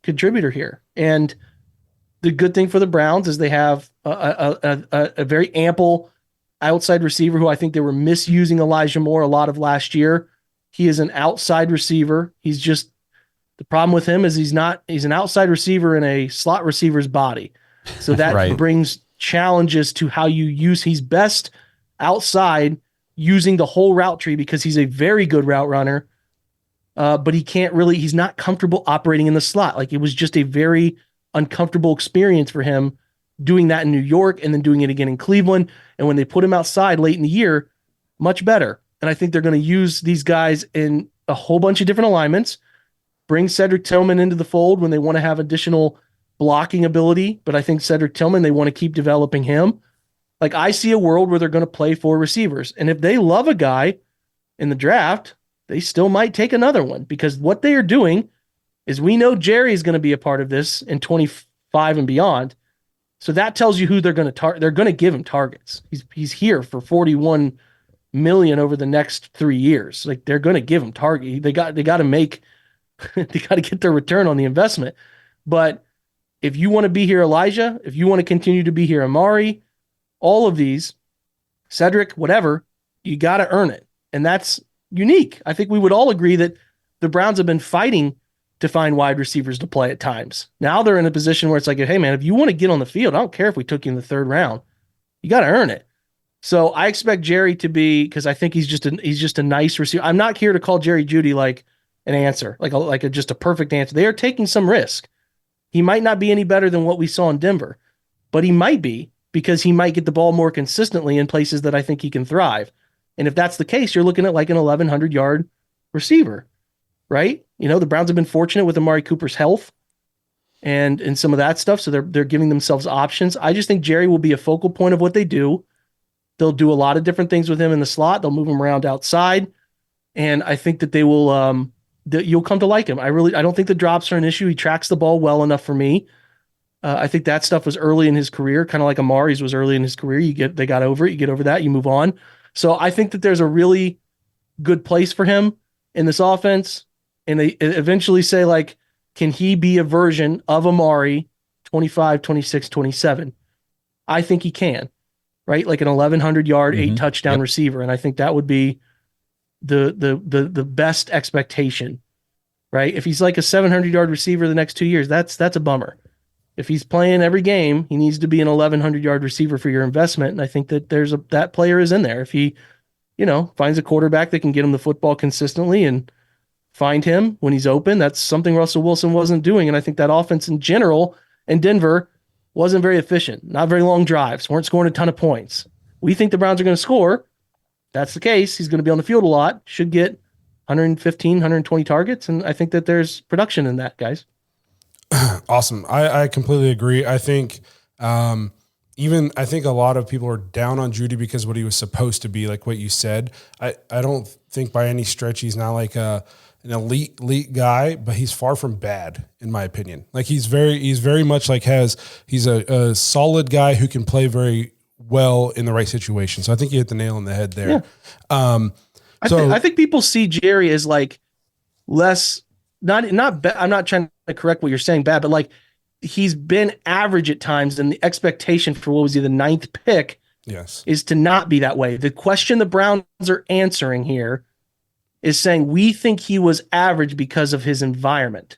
contributor here. And the good thing for the Browns is they have a very ample outside receiver who I think they were misusing Elijah Moore a lot of last year. He is an outside receiver. He's just, the problem with him is he's an outside receiver in a slot receiver's body. So that Right. brings challenges to how you use, he's best outside using the whole route tree because he's a very good route runner. But he's not comfortable operating in the slot. Like, it was just a very uncomfortable experience for him doing that in New York and then doing it again in Cleveland. And when they put him outside late in the year, much better. And I think they're going to use these guys in a whole bunch of different alignments, bring Cedric Tillman into the fold when they want to have additional blocking ability. But I think Cedric Tillman, they want to keep developing him. Like, I see a world where they're going to play 4 receivers. And if they love a guy in the draft, they still might take another one, because what they are doing is, we know Jerry is going to be a part of this in 25 and beyond. So that tells you who they're going to target. They're going to give him targets. He's here for 41 million over the next 3 years. Like, they're going to give him target. They got to make, they got to get their return on the investment. But if you want to be here, Elijah, if you want to continue to be here, Amari, all of these, Cedric, whatever, you got to earn it. And that's unique. I think we would all agree that the Browns have been fighting to find wide receivers to play at times. Now they're in a position where it's like, hey man, if you want to get on the field, I don't care if we took you in the 3rd round, you got to earn it. So I expect Jerry to be, because I think he's just a nice receiver. I'm not here to call Jerry Jeudy like an answer, just a perfect answer. They are taking some risk. He might not be any better than what we saw in Denver, but he might be, because he might get the ball more consistently in places that I think he can thrive. And if that's the case, you're looking at like an 1,100-yard receiver, right? The Browns have been fortunate with Amari Cooper's health and some of that stuff, so they're giving themselves options. I just think Jerry will be a focal point of what they do. They'll do a lot of different things with him in the slot. They'll move him around outside, and I think that they will. You'll come to like him. I don't think the drops are an issue. He tracks the ball well enough for me. I think that stuff was early in his career, kind of like Amari's was early in his career. They got over it. You get over that, you move on. So I think that there's a really good place for him in this offense. And they eventually say, like, can he be a version of Amari 25, 26, 27? I think he can, right? Like an 1,100-yard, 8-touchdown receiver. And I think that would be the best expectation, right? If he's like a 700-yard receiver the next 2 years, that's a bummer. If he's playing every game, he needs to be an 1,100-yard receiver for your investment. And I think that that player is in there. If he, finds a quarterback that can get him the football consistently and find him when he's open, that's something Russell Wilson wasn't doing. And I think that offense in general in Denver wasn't very efficient. Not very long drives, weren't scoring a ton of points. We think the Browns are going to score. That's the case. He's going to be on the field a lot, should get 115, 120 targets. And I think that there's production in that, guys. Awesome. I completely agree. I think I think a lot of people are down on Jeudy because what he was supposed to be, like what you said. I don't think by any stretch he's not like an elite guy, but he's far from bad in my opinion. Like he's very much like he's a solid guy who can play very well in the right situation. So I think you hit the nail on the head there. Yeah. I think people see Jerry as like less. Not bad. I'm not trying to correct what you're saying bad, but like he's been average at times, and the expectation for what was he, the 9th pick, is to not be that way. The question the Browns are answering here is saying we think he was average because of his environment,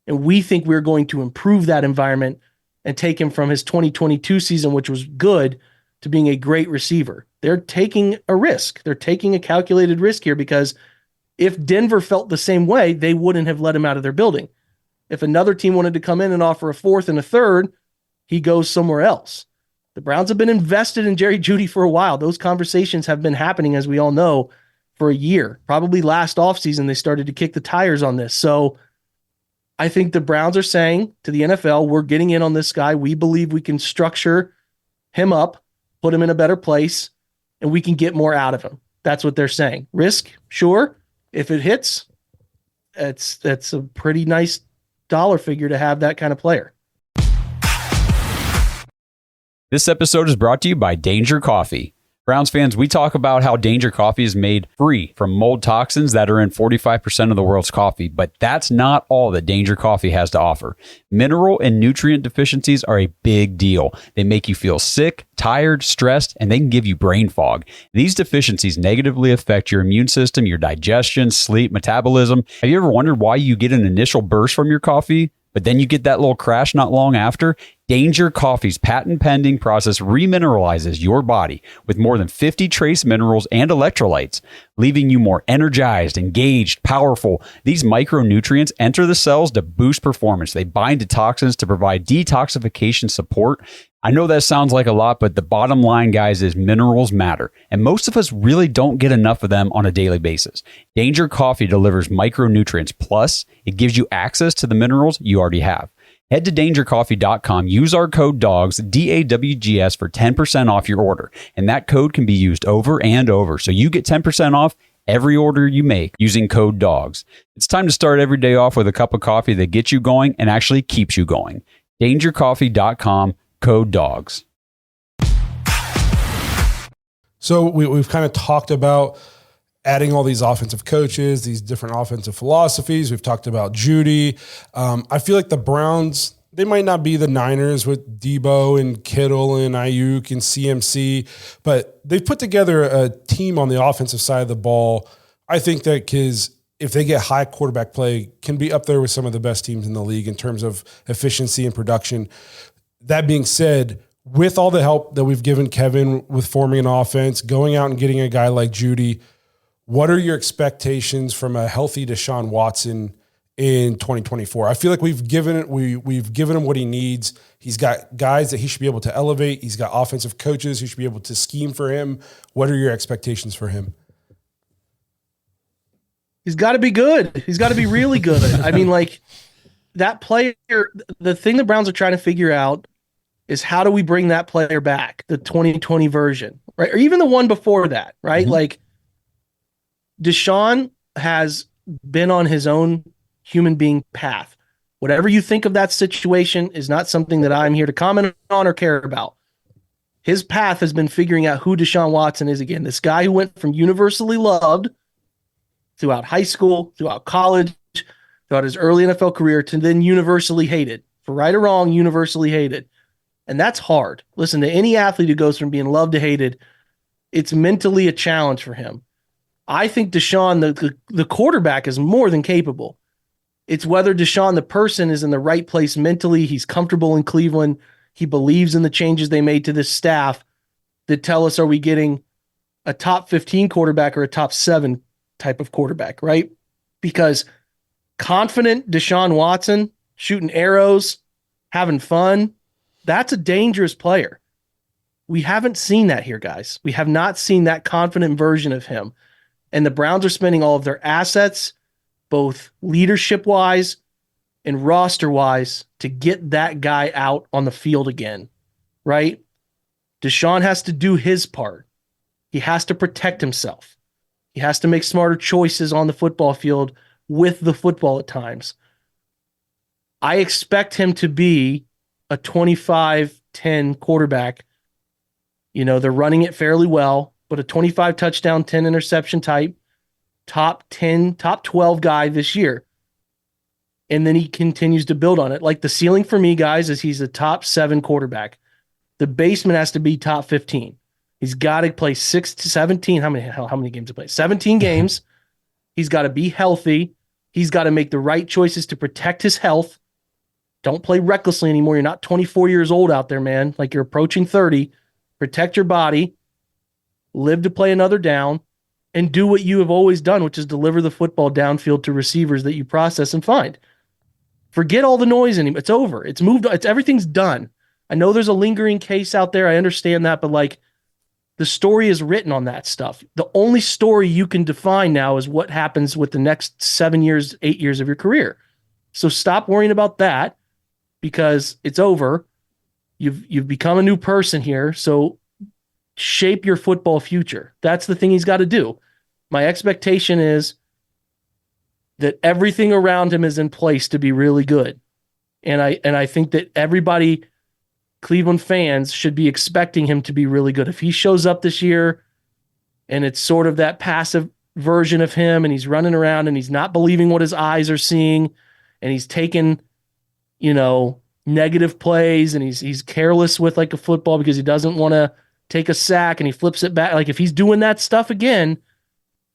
and we think we're going to improve that environment and take him from his 2022 season, which was good, to being a great receiver. They're taking a risk. They're taking a calculated risk here because if Denver felt the same way, they wouldn't have let him out of their building. If another team wanted to come in and offer a 4th and a 3rd, he goes somewhere else. The Browns have been invested in Jerry Jeudy for a while. Those conversations have been happening, as we all know, for a year. Probably last offseason, they started to kick the tires on this. So I think the Browns are saying to the NFL, we're getting in on this guy. We believe we can structure him up, put him in a better place, and we can get more out of him. That's what they're saying. Risk, sure. If it hits, that's a pretty nice dollar figure to have that kind of player. This episode is brought to you by Danger Coffee. Browns fans, we talk about how Danger Coffee is made free from mold toxins that are in 45% of the world's coffee, but that's not all that Danger Coffee has to offer. Mineral and nutrient deficiencies are a big deal. They make you feel sick, tired, stressed, and they can give you brain fog. These deficiencies negatively affect your immune system, your digestion, sleep, metabolism. Have you ever wondered why you get an initial burst from your coffee, but then you get that little crash not long after? Danger Coffee's patent-pending process remineralizes your body with more than 50 trace minerals and electrolytes, leaving you more energized, engaged, powerful. These micronutrients enter the cells to boost performance. They bind to toxins to provide detoxification support. I know that sounds like a lot, but the bottom line, guys, is minerals matter, and most of us really don't get enough of them on a daily basis. Danger Coffee delivers micronutrients, plus it gives you access to the minerals you already have. Head to dangercoffee.com, use our code DAWGS, DAWGS, for 10% off your order, and that code can be used over and over, so you get 10% off every order you make using code DAWGS. It's time to start every day off with a cup of coffee that gets you going and actually keeps you going. dangercoffee.com, code DAWGS. So we've kind of talked about adding all these offensive coaches, these different offensive philosophies. We've talked about Jeudy. I feel like the Browns, they might not be the Niners with Debo and Kittle and Ayuk and CMC, but they've put together a team on the offensive side of the ball. I think that if they get high quarterback play, can be up there with some of the best teams in the league in terms of efficiency and production. That being said, with all the help that we've given Kevin with forming an offense, going out and getting a guy like Jeudy, what are your expectations from a healthy Deshaun Watson in 2024? I feel like we've given him what he needs. He's got guys that he should be able to elevate. He's got offensive coaches who should be able to scheme for him. What are your expectations for him? He's got to be good. He's got to be really good. I mean, like, that player, the thing the Browns are trying to figure out is how do we bring that player back, the 2020 version, right? Or even the one before that, right? Mm-hmm. Like, Deshaun has been on his own human being path. Whatever you think of that situation is not something that I'm here to comment on or care about. His path has been figuring out who Deshaun Watson is again. This guy who went from universally loved throughout high school, throughout college, throughout his early NFL career, to then universally hated. For right or wrong, universally hated. And that's hard. Listen, to any athlete who goes from being loved to hated, it's mentally a challenge for him. I think Deshaun, the quarterback, is more than capable. It's whether Deshaun, the person, is in the right place mentally. He's comfortable in Cleveland. He believes in the changes they made to this staff that tell us, are we getting a top 15 quarterback or a top 7 type of quarterback, right? Because confident Deshaun Watson, shooting arrows, having fun, that's a dangerous player. We haven't seen that here, guys. We have not seen that confident version of him. And the Browns are spending all of their assets, both leadership-wise and roster-wise, to get that guy out on the field again, right? Deshaun has to do his part. He has to protect himself. He has to make smarter choices on the football field with the football at times. I expect him to be a 25-10 quarterback. You know, they're running it fairly well, but a 25 touchdown, 10 interception type, top 10, top 12 guy this year. And then he continues to build on it. Like, the ceiling for me, guys, is he's a top 7 quarterback. The basement has to be top 15. He's got to play 6 to 17. How many games to play? 17 games. He's got to be healthy. He's got to make the right choices to protect his health. Don't play recklessly anymore. You're not 24 years old out there, man. Like, you're approaching 30. Protect your body. Live to play another down, and do what you have always done, which is deliver the football downfield to receivers that you process and find. Forget all the noise anymore. It's over. It's moved. Everything's done. I know there's a lingering case out there. I understand that, but like, the story is written on that stuff. The only story you can define now is what happens with the next 7 years, 8 years of your career. So stop worrying about that, because it's over. You've become a new person here. So shape your football future. That's the thing he's got to do. My expectation is that everything around him is in place to be really good. And I think that everybody, Cleveland fans, should be expecting him to be really good. If he shows up this year and it's sort of that passive version of him and he's running around and he's not believing what his eyes are seeing and he's taking, negative plays and he's careless with like a football because he doesn't want to take a sack and he flips it back. Like if he's doing that stuff again,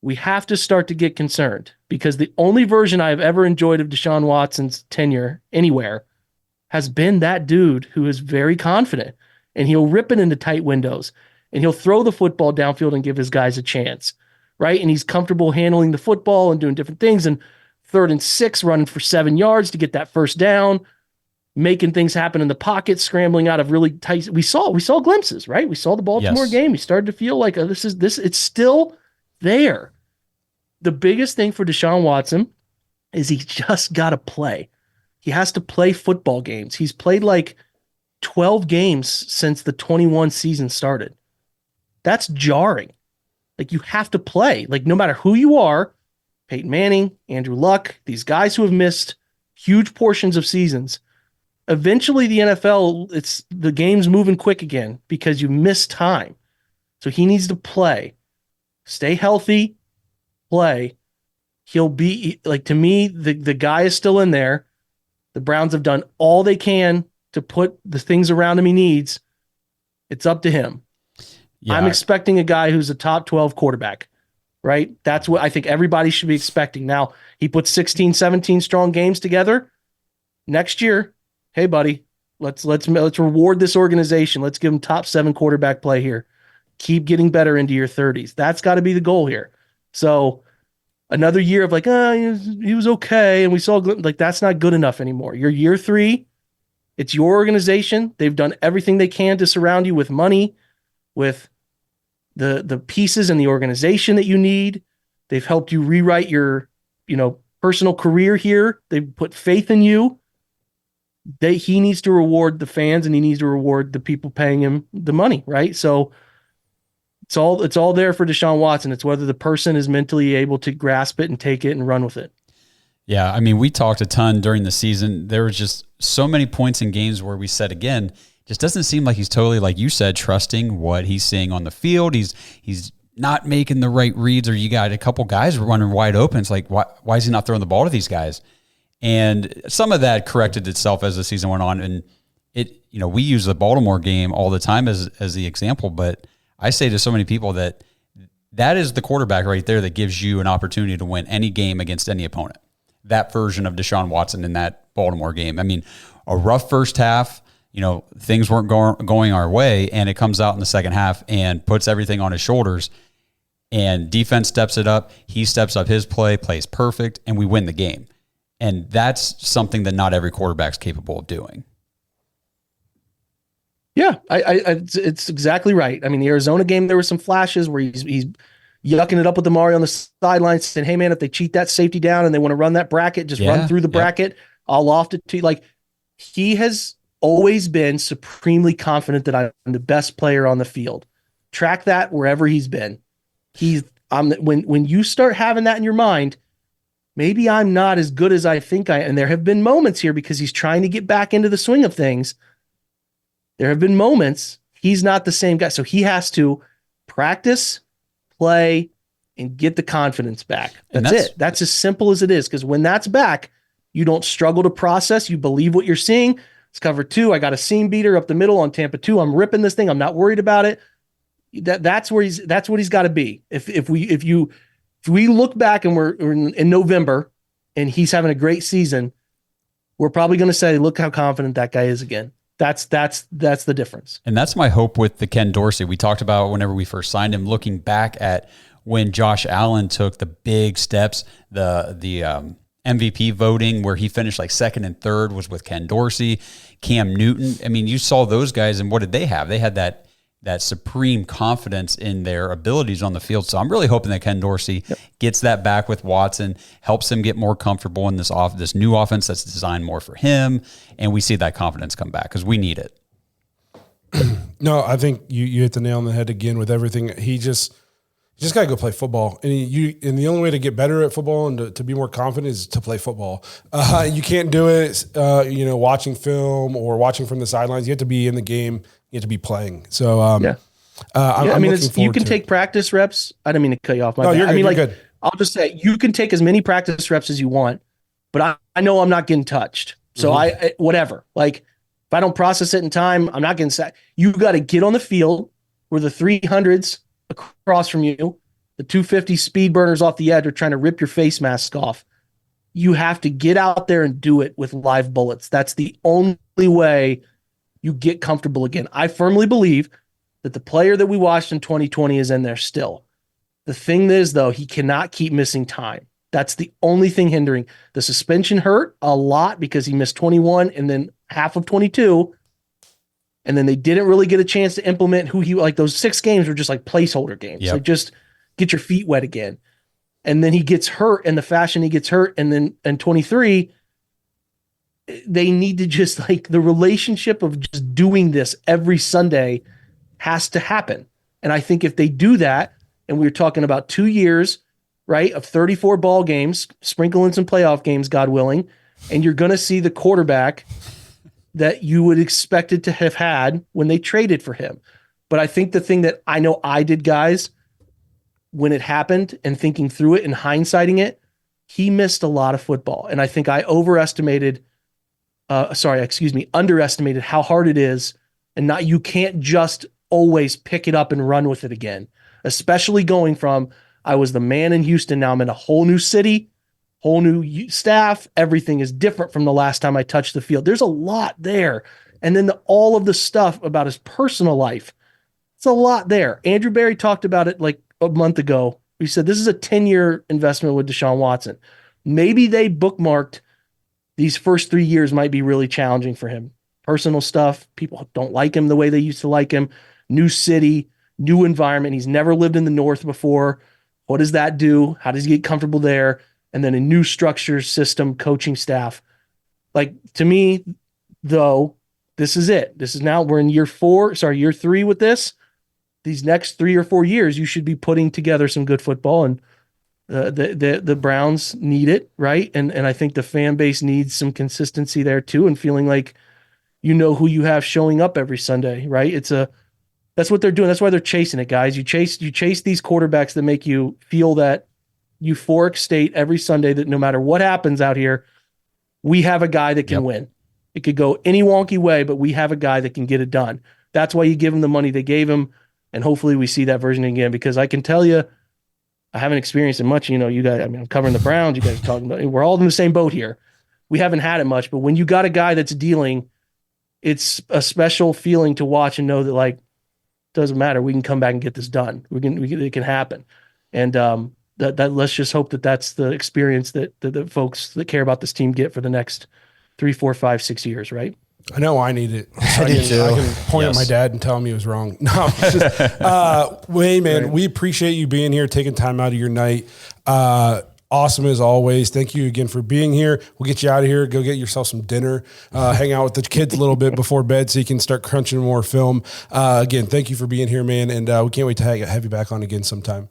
we have to start to get concerned, because the only version I've ever enjoyed of Deshaun Watson's tenure anywhere has been that dude who is very confident, and he'll rip it into tight windows and he'll throw the football downfield and give his guys a chance, right? And he's comfortable handling the football and doing different things, and 3rd and 6 running for 7 yards to get that first down, making things happen in the pocket, scrambling out of really tight. We saw glimpses, right? We saw the Baltimore game. We started to feel like it's still there. The biggest thing for Deshaun Watson is he just got to play. He has to play football games. He's played like 12 games since the 21 season started. That's jarring. Like, you have to play. Like, no matter who you are, Peyton Manning, Andrew Luck, these guys who have missed huge portions of seasons, eventually the NFL, the game's moving quick again because you miss time. So he needs to play, stay healthy, play. He'll be, like, to me, the guy is still in there. The Browns have done all they can to put the things around him he needs. It's up to him. Yeah. I'm expecting a guy who's a top 12 quarterback, right? That's what I think everybody should be expecting. Now, he puts 16, 17 strong games together. Next year, hey, buddy, let's reward this organization. Let's give him top 7 quarterback play here. Keep getting better into your 30s. That's got to be the goal here. So another year of like, he was okay, and we saw, like, that's not good enough anymore. You're year 3. It's your organization. They've done everything they can to surround you with money, with the pieces and the organization that you need. They've helped you rewrite your, personal career here. They've put faith in you. He needs to reward the fans, and he needs to reward the people paying him the money, right? So it's all there for Deshaun Watson. It's whether the person is mentally able to grasp it and take it and run with it. Yeah, I mean, we talked a ton during the season. There was just so many points in games where we said, again, just doesn't seem like he's totally, like you said, trusting what he's seeing on the field. He's not making the right reads, or you got a couple guys running wide open. It's like, why is he not throwing the ball to these guys? And some of that corrected itself as the season went on. And we use the Baltimore game all the time as the example, but I say to so many people that is the quarterback right there that gives you an opportunity to win any game against any opponent. That version of Deshaun Watson in that Baltimore game. I mean, a rough first half, things weren't going our way, and it comes out in the second half and puts everything on his shoulders, and defense steps it up. He steps up his play, plays perfect, and we win the game. And that's something that not every quarterback's capable of doing. Yeah, it's exactly right. I mean, the Arizona game, there were some flashes where he's yucking it up with the Mario on the sidelines, saying, hey, man, if they cheat that safety down and they want to run that bracket, just run through the bracket. I'll loft it to you. Like, he has always been supremely confident that I'm the best player on the field. Track that wherever he's been. When you start having that in your mind, maybe I'm not as good as I think I am. And there have been moments here because he's trying to get back into the swing of things. There have been moments he's not the same guy. So he has to practice, play, and get the confidence back. That's it. That's as simple as it is. Because when that's back, you don't struggle to process. You believe what you're seeing. It's cover 2. I got a seam beater up the middle on Tampa 2. I'm ripping this thing. I'm not worried about it. That's what he's got to be. If we look back and we're in November and he's having a great season, we're probably going to say, look how confident that guy is again. That's the difference. And that's my hope with the Ken Dorsey. We talked about whenever we first signed him, looking back at when Josh Allen took the big steps, the MVP voting where he finished like 2nd and 3rd was with Ken Dorsey, Cam Newton. I mean, you saw those guys, and what did they have? They had that supreme confidence in their abilities on the field. So I'm really hoping that Ken Dorsey gets that back with Watson, helps him get more comfortable in this new offense that's designed more for him, and we see that confidence come back because we need it. No, I think you hit the nail on the head again with everything. You just got to go play football. And the only way to get better at football and to be more confident is to play football. You can't do it, watching film or watching from the sidelines. You have to be in the game. You have to be playing. So, I'm you can take practice reps. I don't mean to cut you off. No, you're good. You're good. I'll just say you can take as many practice reps as you want, but I know I'm not getting touched. So whatever. Like if I don't process it in time, I'm not getting sacked. You got to get on the field where the 300s across from you, the 250 speed burners off the edge are trying to rip your face mask off. You have to get out there and do it with live bullets. That's the only way you get comfortable again. I firmly believe that the player that we watched in 2020 is in there still. The thing is, though, he cannot keep missing time. That's the only thing hindering. The suspension hurt a lot because he missed 21 and then half of 22. And then they didn't really get a chance to implement those 6 games were just like placeholder games. Yep. Like just get your feet wet again. And then he gets hurt in the fashion he gets hurt. And then in 23, they need to just like the relationship of just doing this every Sunday has to happen. And I think if they do that, and we're talking about 2 years, right, of 34 ball games, sprinkle in some playoff games, God willing, and you're going to see the quarterback that you would expect it to have had when they traded for him. But I think the thing that I know I did, guys, when it happened and thinking through it and hindsighting it, he missed a lot of football. And I think I underestimated how hard it is. And you can't just always pick it up and run with it again, especially going from, I was the man in Houston. Now I'm in a whole new city, whole new staff. Everything is different from the last time I touched the field. There's a lot there. And then all of the stuff about his personal life, it's a lot there. Andrew Berry talked about it like a month ago. He said, this is a 10-year investment with Deshaun Watson. Maybe they bookmarked these first 3 years might be really challenging for him. Personal stuff. People don't like him the way they used to like him. New city, new environment. He's never lived in the North before. What does that do? How does he get comfortable there? And then a new structure, system, coaching staff. Like, to me, though, this is it. This is now, we're in year 3 with this. These next 3 or 4 years, you should be putting together some good football, and the Browns need it, right? And I think the fan base needs some consistency there too, and feeling like you know who you have showing up every Sunday, right? That's what they're doing. That's why they're chasing it, guys. You chase these quarterbacks that make you feel that euphoric state every Sunday that no matter what happens out here, we have a guy that can win. It could go any wonky way, but we have a guy that can get it done. That's why you give him the money they gave him, and hopefully we see that version again, because I can tell you, I haven't experienced it much. You know, you guys, I mean, I'm covering the Browns. You guys are talking about, we're all in the same boat here. We haven't had it much, but when you got a guy that's dealing, it's a special feeling to watch and know that, like, doesn't matter. We can come back and get this done. It can happen. And that let's just hope that that's the experience that the folks that care about this team get for the next 3, 4, 5, 6 years, right? I know I need it. I do too. I can point at my dad and tell him he was wrong. No, it's just, Wayne, man, we appreciate you being here, taking time out of your night. Awesome as always. Thank you again for being here. We'll get you out of here. Go get yourself some dinner. Hang out with the kids a little bit before bed so you can start crunching more film. Again, thank you for being here, man. And we can't wait to have you back on again sometime.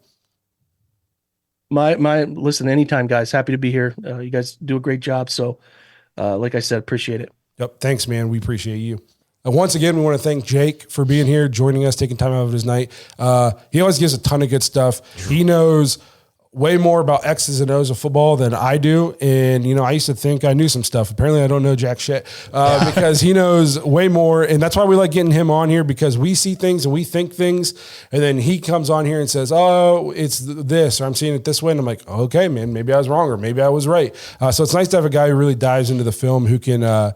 Listen, anytime, guys. Happy to be here. You guys do a great job. So, like I said, appreciate it. Yep. Thanks, man. We appreciate you. Once again, we want to thank Jake for being here, joining us, taking time out of his night. He always gives a ton of good stuff. He knows way more about X's and O's of football than I do. And, I used to think I knew some stuff. Apparently I don't know jack shit because he knows way more. And that's why we like getting him on here, because we see things and we think things. And then he comes on here and says, oh, it's this, or I'm seeing it this way. And I'm like, okay, man, maybe I was wrong, or maybe I was right. So it's nice to have a guy who really dives into the film, who can,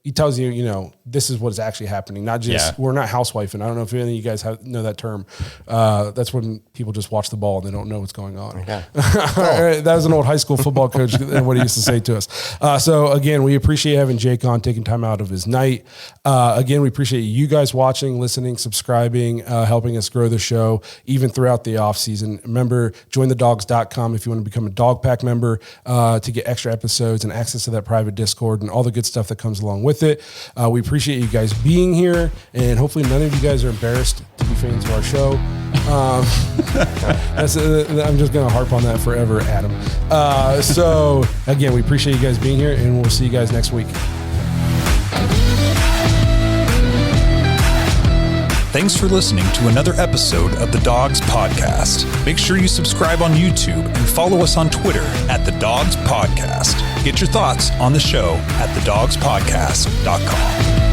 he tells you, this is what is actually happening. Not just, we're not housewifing. I don't know if any of you guys know that term. That's when people just watch the ball and they don't know what's going on. Okay. That was an old high school football coach and what he used to say to us. So again, we appreciate having Jake on, taking time out of his night. Again, we appreciate you guys watching, listening, subscribing, helping us grow the show, even throughout the off season. Remember, jointhedogs.com if you want to become a Dog Pack member to get extra episodes and access to that private Discord and all the good stuff that comes along with with it. We appreciate you guys being here, and hopefully none of you guys are embarrassed to be fans of our show. I'm just going to harp on that forever, Adam. So again, we appreciate you guys being here, and we'll see you guys next week. Thanks for listening to another episode of the Dogs Podcast. Make sure you subscribe on YouTube and follow us on Twitter at the Dogs Podcast. Get your thoughts on the show at thedogspodcast.com.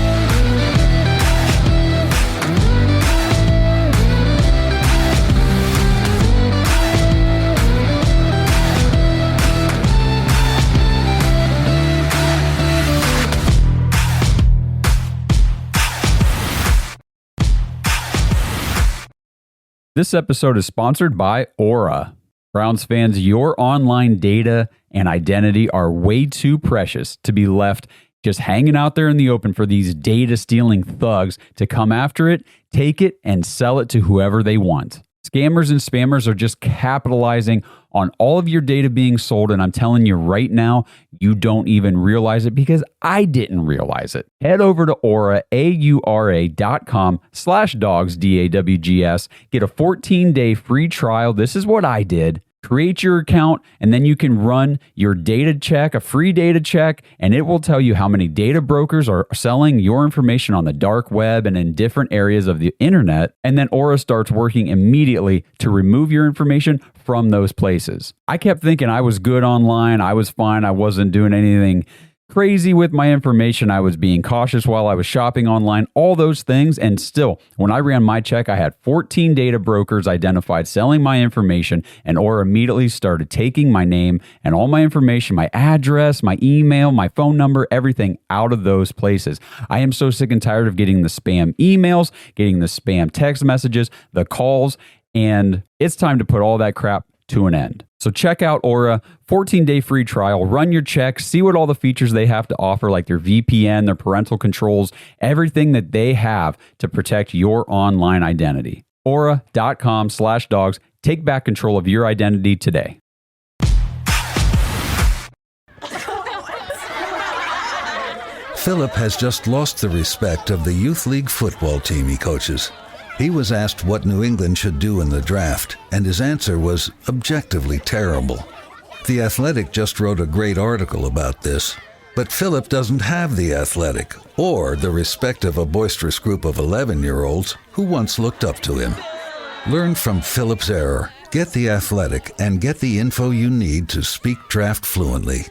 This episode is sponsored by Aura. Browns fans, your online data and identity are way too precious to be left just hanging out there in the open for these data stealing thugs to come after it, take it, and sell it to whoever they want. Scammers and spammers are just capitalizing on all of your data being sold, and I'm telling you right now, you don't even realize it because I didn't realize it. Head over to Aura, AURA.com/dogs, DAWGS. Get a 14-day free trial. This is what I did. Create your account, and then you can run your data check, a free data check, and it will tell you how many data brokers are selling your information on the dark web and in different areas of the internet. And then Aura starts working immediately to remove your information from those places. I kept thinking I was good online. I was fine. I wasn't doing anything crazy with my information. I was being cautious while I was shopping online, all those things. And still, when I ran my check, I had 14 data brokers identified selling my information, and Aura immediately started taking my name and all my information, my address, my email, my phone number, everything out of those places. I am so sick and tired of getting the spam emails, getting the spam text messages, the calls, and it's time to put all that crap to an end. So check out Aura, 14-day free trial, run your check, see what all the features they have to offer, like their VPN, their parental controls, everything that they have to protect your online identity. Aura.com/dogs. Take back control of your identity today. Philip has just lost the respect of the youth league football team he coaches. He was asked what New England should do in the draft, and his answer was objectively terrible. The Athletic just wrote a great article about this, but Philip doesn't have the Athletic or the respect of a boisterous group of 11-year-olds who once looked up to him. Learn from Philip's error, get the Athletic, and get the info you need to speak draft fluently.